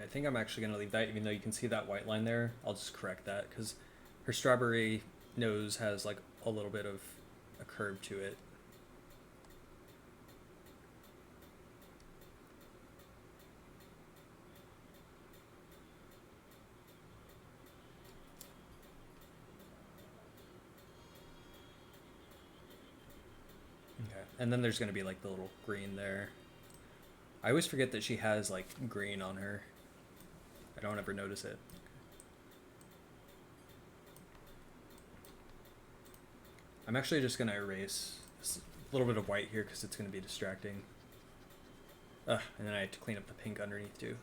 I think I'm actually going to leave that, even though you can see that white line there. I'll just correct that because her strawberry nose has like a little bit of a curve to it. Okay, and then there's going to be like the little green there. I always forget that she has like green on her. I don't ever notice it. I'm actually just going to erase this little bit of white here because it's going to be distracting. And then I have to clean up the pink underneath too.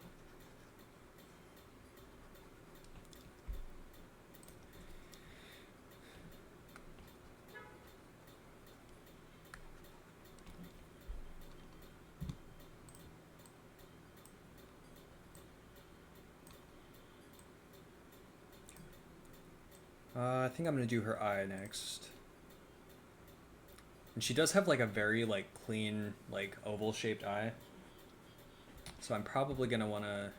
I think I'm going to do her eye next. And she does have like a very like clean, like oval shaped eye. So I'm probably going to want to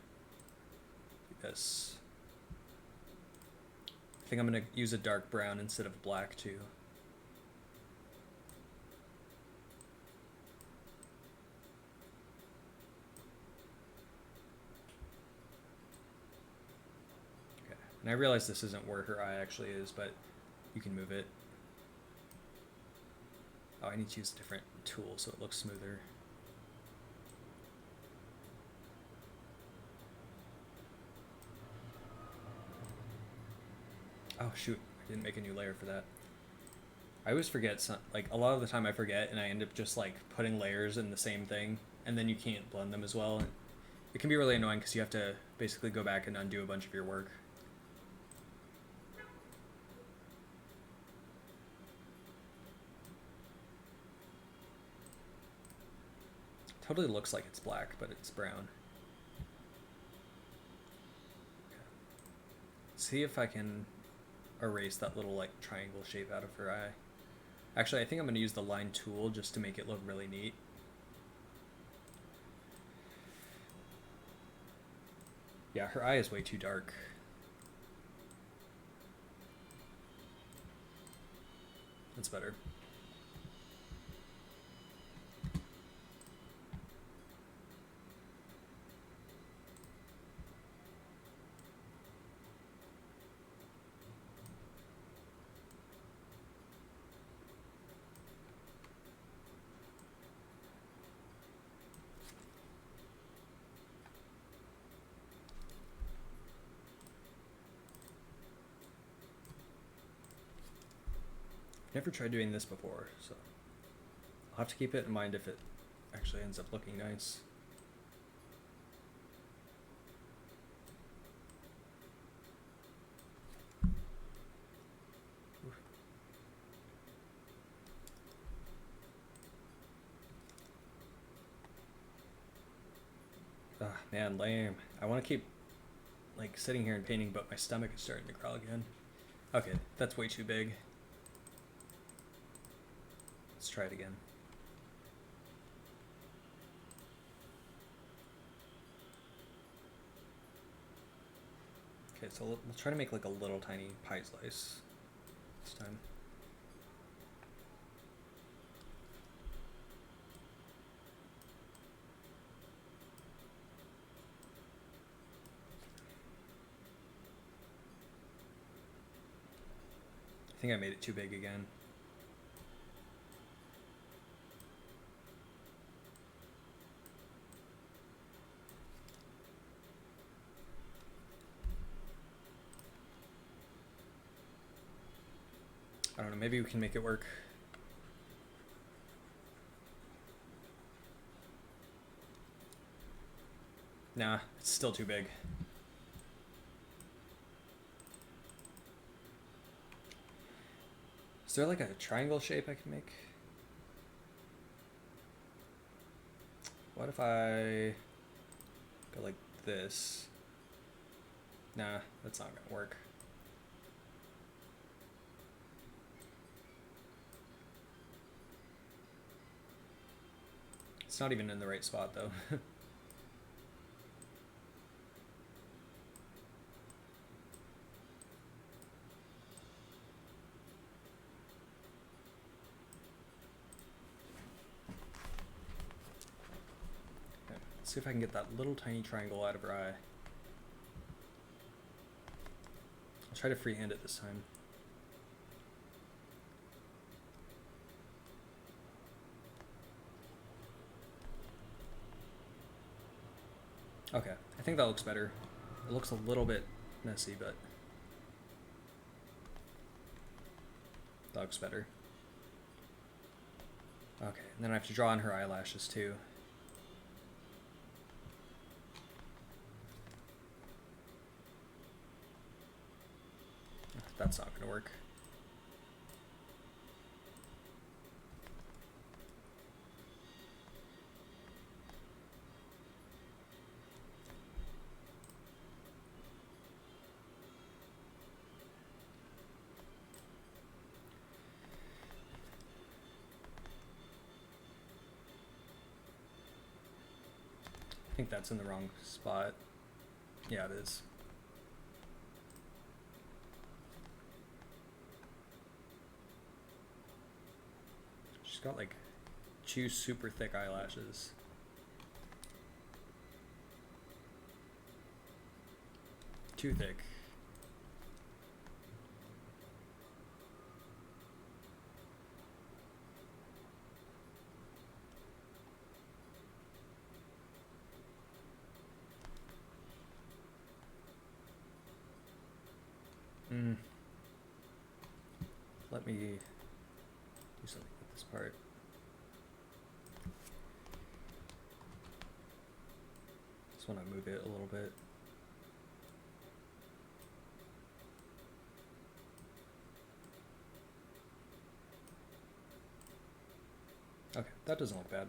do this. I think I'm going to use a dark brown instead of black too. And I realize this isn't where her eye actually is, but you can move it. Oh, I need to use a different tool so it looks smoother. Oh shoot, I didn't make a new layer for that. I always forget, like a lot of the time I forget and I end up just like putting layers in the same thing and then you can't blend them as well. And it can be really annoying because you have to basically go back and undo a bunch of your work. Totally looks like it's black, but it's brown. Okay. See if I can erase that little like triangle shape out of her eye. Actually, I think I'm going to use the line tool just to make it look really neat. Yeah, her eye is way too dark. That's better. Never tried doing this before, so I'll have to keep it in mind if it actually ends up looking nice. Ah, man, lame. I want to keep like sitting here and painting, but my stomach is starting to crawl again. Okay, that's way too big. Let's try it again. Okay, so we'll try to make like a little tiny pie slice this time. I think I made it too big again. I don't know, maybe we can make it work. Nah, it's still too big. Is there like a triangle shape I can make? What if I go like this? Nah, that's not gonna work. It's not even in the right spot though. See if I can get that little tiny triangle out of her eye. I'll try to freehand it this time. Okay, I think that looks better. It looks a little bit messy, but that looks better. Okay, and then I have to draw on her eyelashes too. That's not going to work. I think that's in the wrong spot. Yeah, it is. She's got like two super thick eyelashes. Too thick. let me do something with this part. Just want to move it a little bit. Okay, that doesn't look bad.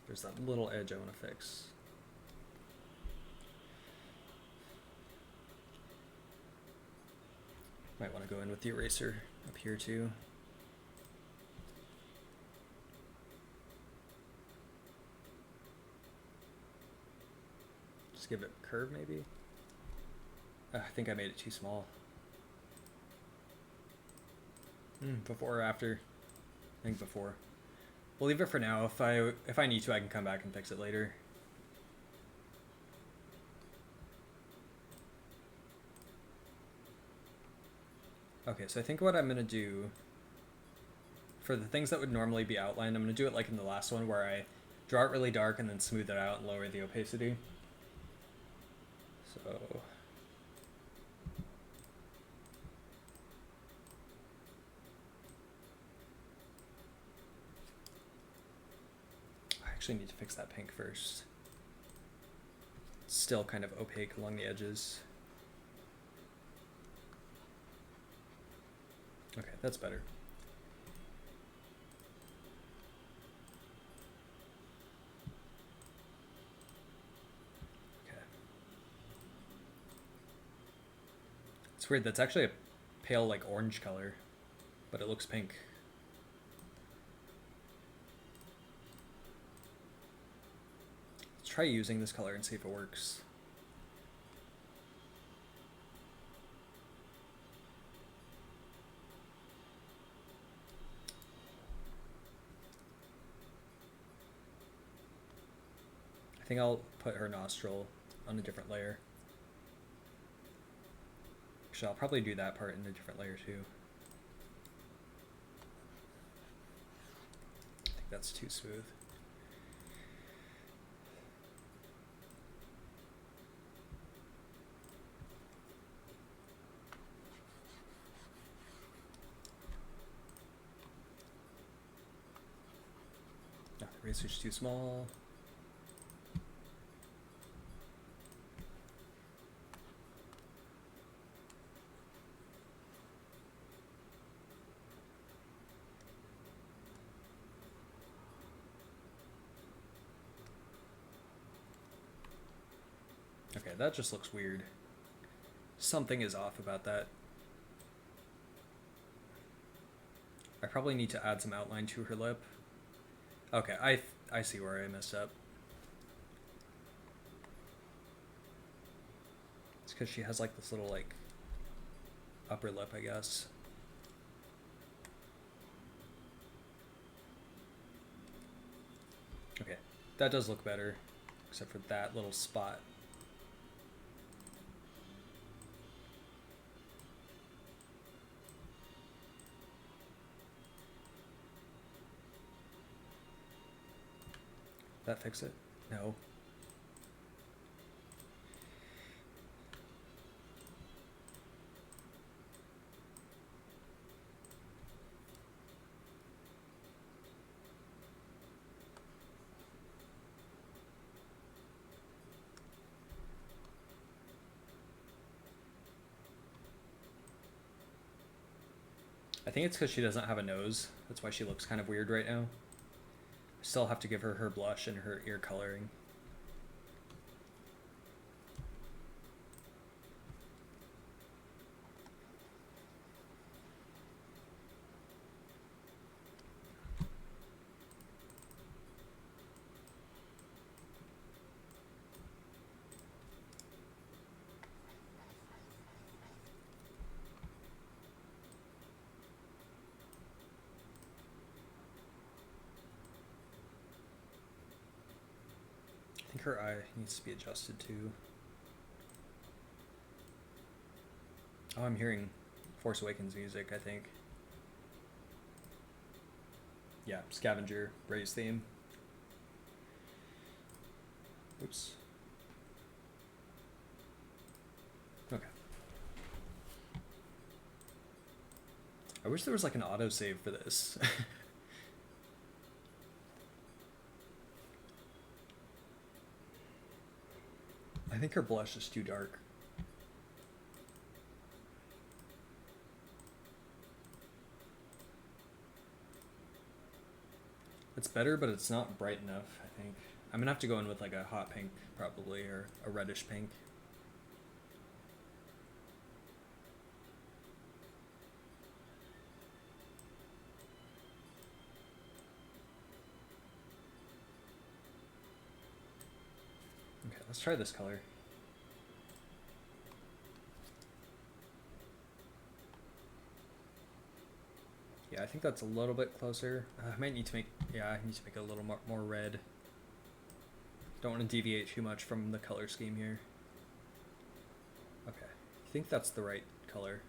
There's that little edge I want to fix. Might want to go in with the eraser up here too. Just give it a curve maybe. I think I made it too small. Before or after? I think before. We'll leave it for now. If I need to, I can come back and fix it later. Okay, so I think what I'm going to do, for the things that would normally be outlined, I'm going to do it like in the last one where I draw it really dark and then smooth it out and lower the opacity. So I actually need to fix that pink first. It's still kind of opaque along the edges. Okay, that's better. Okay. It's weird, that's actually a pale like orange color, but it looks pink. Let's try using this color and see if it works. I think I'll put her nostril on a different layer. Actually, I'll probably do that part in a different layer too. I think that's too smooth. Oh, the eraser's too small. Okay, that just looks weird. Something is off about that. I probably need to add some outline to her lip. Okay, I see where I messed up. It's because she has like this little like upper lip, I guess. Okay, that does look better, except for that little spot. That fix it? No. I think it's because she doesn't have a nose. That's why she looks kind of weird right now. Still have to give her her blush and her ear coloring. I think her eye needs to be adjusted too. Oh, I'm hearing Force Awakens music, I think. Yeah, Scavenger, Ray's theme. Oops. Okay. I wish there was like an autosave for this. I think her blush is too dark. It's better, but it's not bright enough, I think. I'm gonna have to go in with like a hot pink, probably, or a reddish pink. Okay, let's try this color. Yeah, I think that's a little bit closer. I might need to make, yeah, I need to make it a little more red. Don't want to deviate too much from the color scheme here. Okay, I think that's the right color.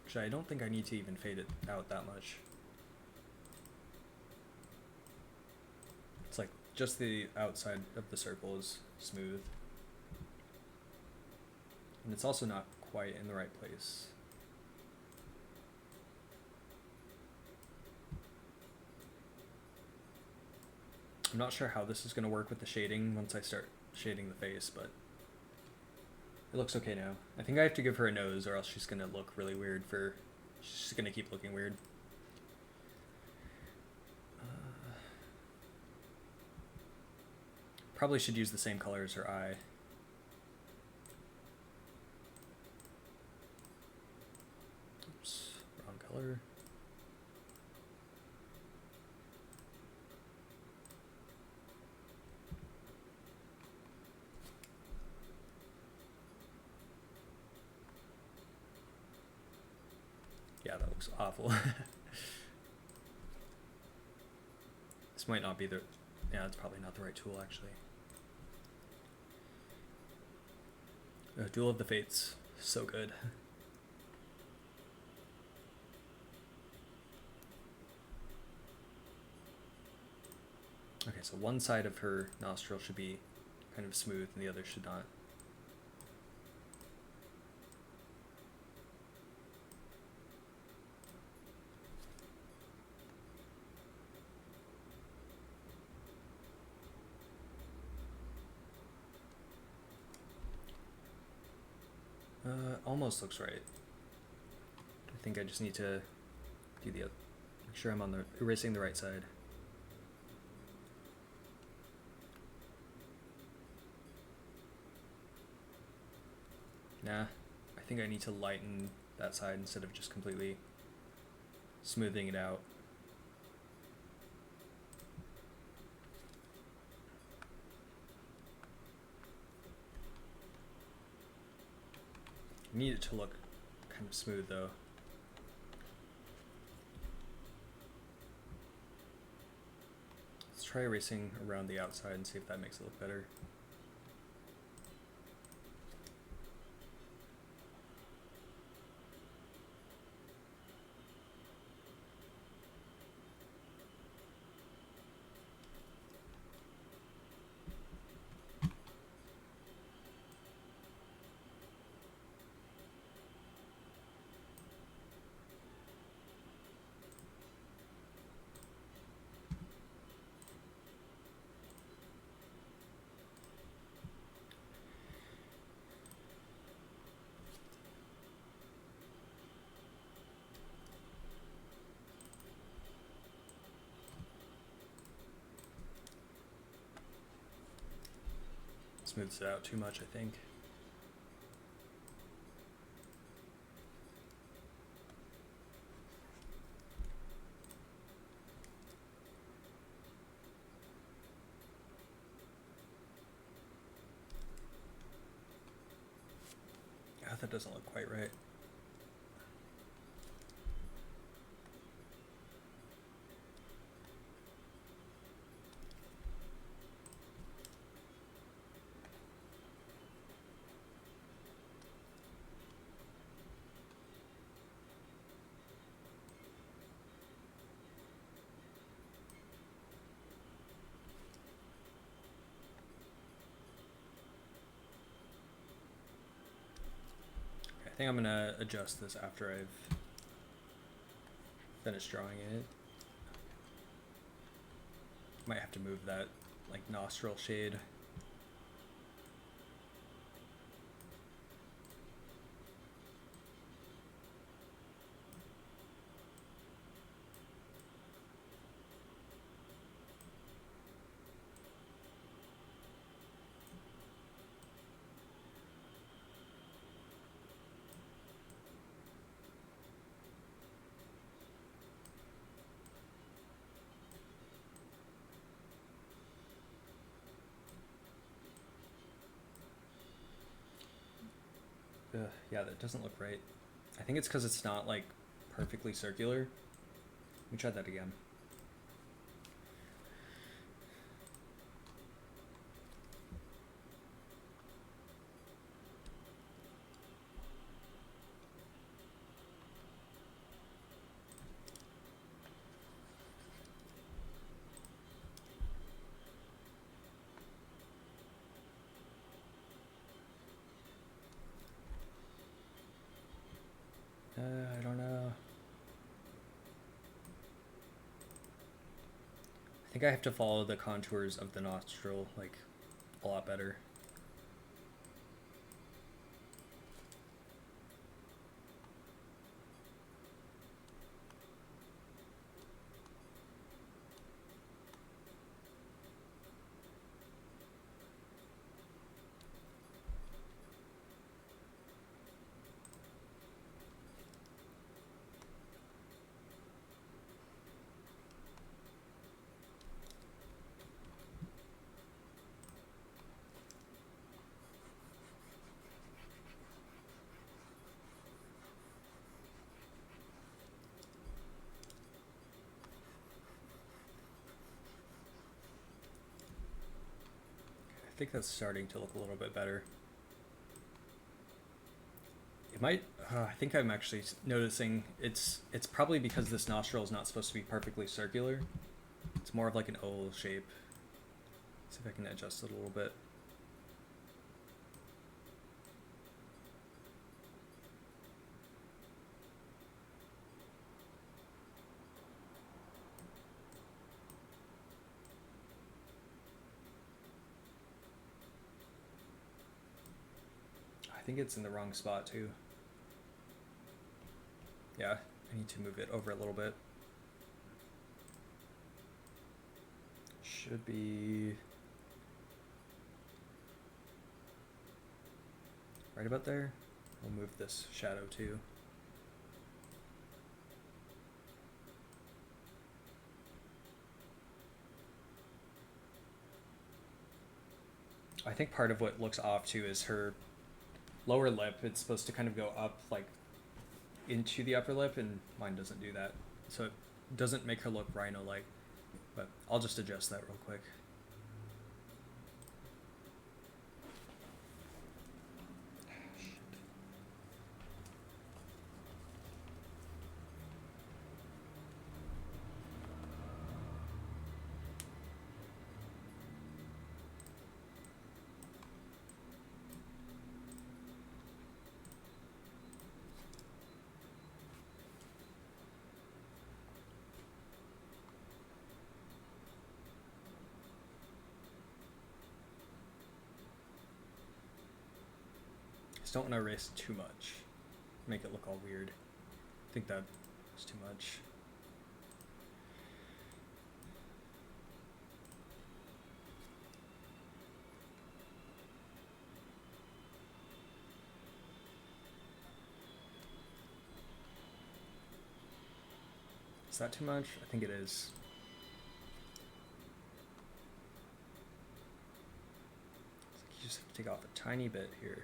Actually, I don't think I need to even fade it out that much. It's like just the outside of the circle is smooth. And it's also not quite in the right place. I'm not sure how this is going to work with the shading once I start shading the face, but it looks okay now. I think I have to give her a nose or else she's going to look really weird she's just going to keep looking weird. Probably should use the same color as her eye. Oops, wrong color. Yeah, that looks awful. This might not be the... Yeah, it's probably not the right tool, actually. Duel of the Fates. So good. Okay, so one side of her nostril should be kind of smooth and the other should not. Almost looks right. I think I just need to do the, make sure I'm on the, erasing the right side. Nah, I think I need to lighten that side instead of just completely smoothing it out. I need it to look kind of smooth though. Let's try erasing around the outside and see if that makes it look better. Smooths it out too much, I think. Ah, that doesn't look quite right. I think I'm gonna adjust this after I've finished drawing it. Might have to move that like nostril shade. Yeah, that doesn't look right. I think it's because it's not like perfectly circular. Let me try that again. I don't know. I think I have to follow the contours of the nostril like a lot better. I think that's starting to look a little bit better. It might, I think I'm actually noticing it's probably because this nostril is not supposed to be perfectly circular. It's more of like an oval shape. See if I can adjust it a little bit. I think it's in the wrong spot too. Yeah, I need to move it over a little bit. Should be right about there. We'll move this shadow too. I think part of what looks off too is her lower lip. It's supposed to kind of go up like into the upper lip, and mine doesn't do that. So it doesn't make her look rhino-like, but I'll just adjust that real quick. Don't want to erase too much, make it look all weird. I think that was too much. Is that too much? I think it is. It's like you just have to take off a tiny bit here.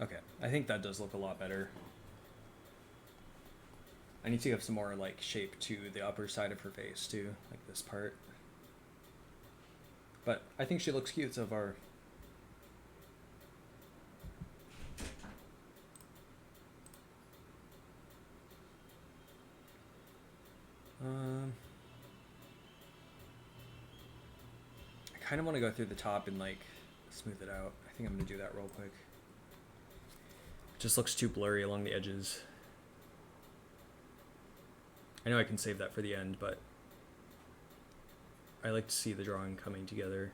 Okay, I think that does look a lot better. I need to give some more like shape to the upper side of her face too, like this part. But I think she looks cute so far. I kind of want to go through the top and like smooth it out. I think I'm gonna do that real quick. It just looks too blurry along the edges. I know I can save that for the end, but I like to see the drawing coming together.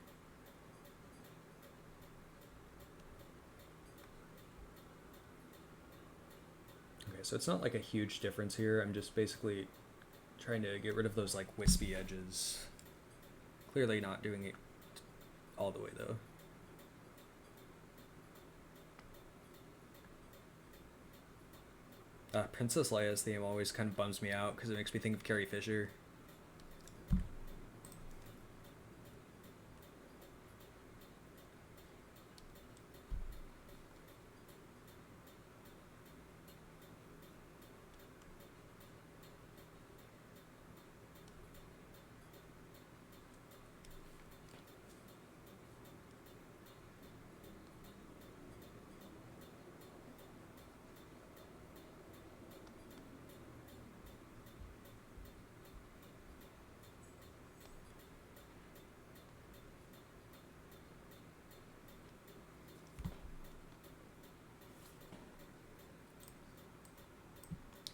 Okay, so it's not like a huge difference here. I'm just basically trying to get rid of those like wispy edges. Clearly not doing it all the way though. Princess Leia's theme always kind of bums me out because it makes me think of Carrie Fisher.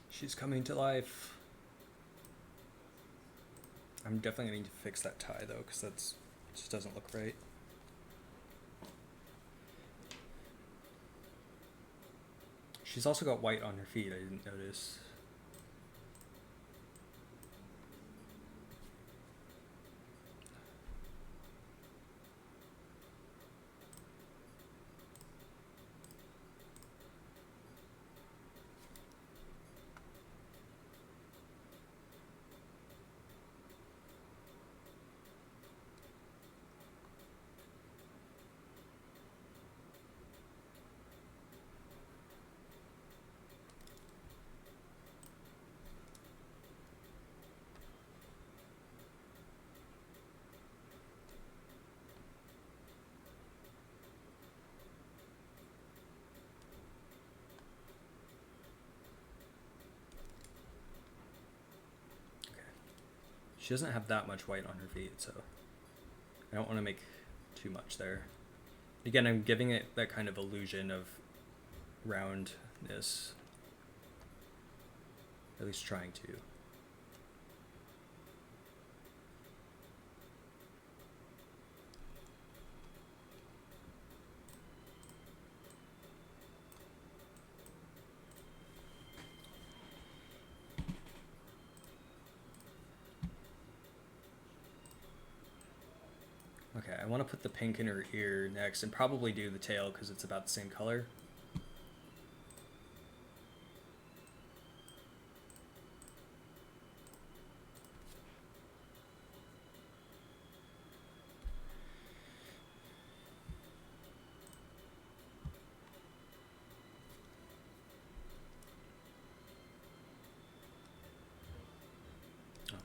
She's coming to life. I'm definitely gonna need to fix that tie though, because that's just doesn't look right. She's also got white on her feet, I didn't notice. She doesn't have that much white on her feet, so I don't want to make too much there. Again, I'm giving it that kind of illusion of roundness. At least trying to. Okay, I want to put the pink in her ear next and probably do the tail because it's about the same color. Oh,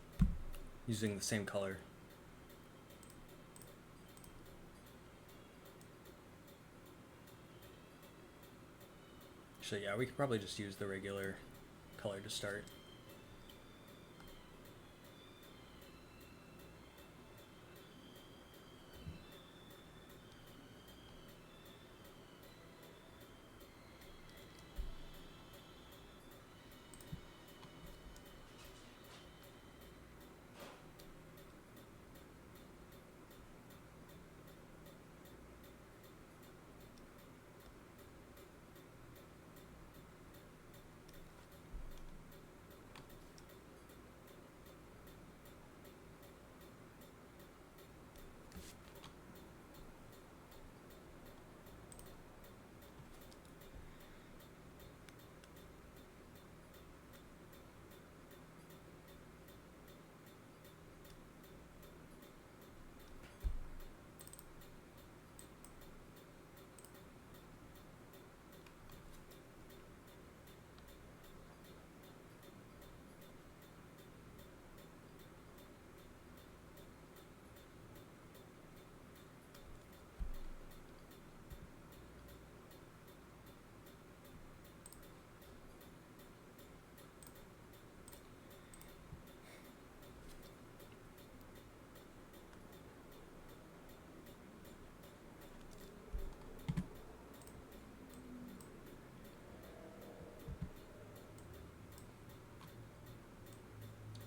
using the same color. So yeah, we could probably just use the regular color to start.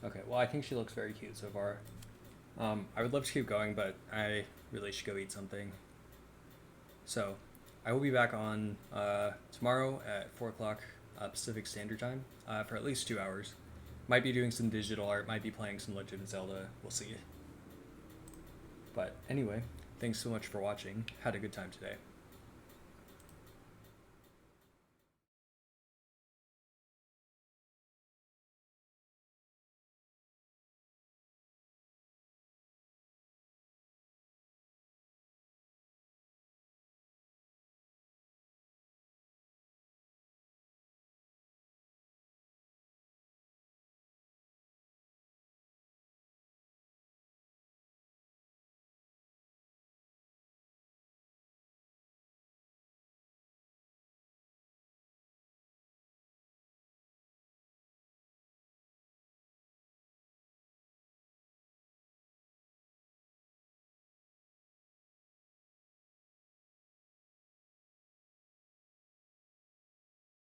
Okay, well, I think she looks very cute so far. I would love to keep going, but I really should go eat something. So, I will be back on tomorrow at 4 o'clock Pacific Standard Time for at least 2 hours. Might be doing some digital art, might be playing some Legend of Zelda. We'll see. But anyway, thanks so much for watching. Had a good time today.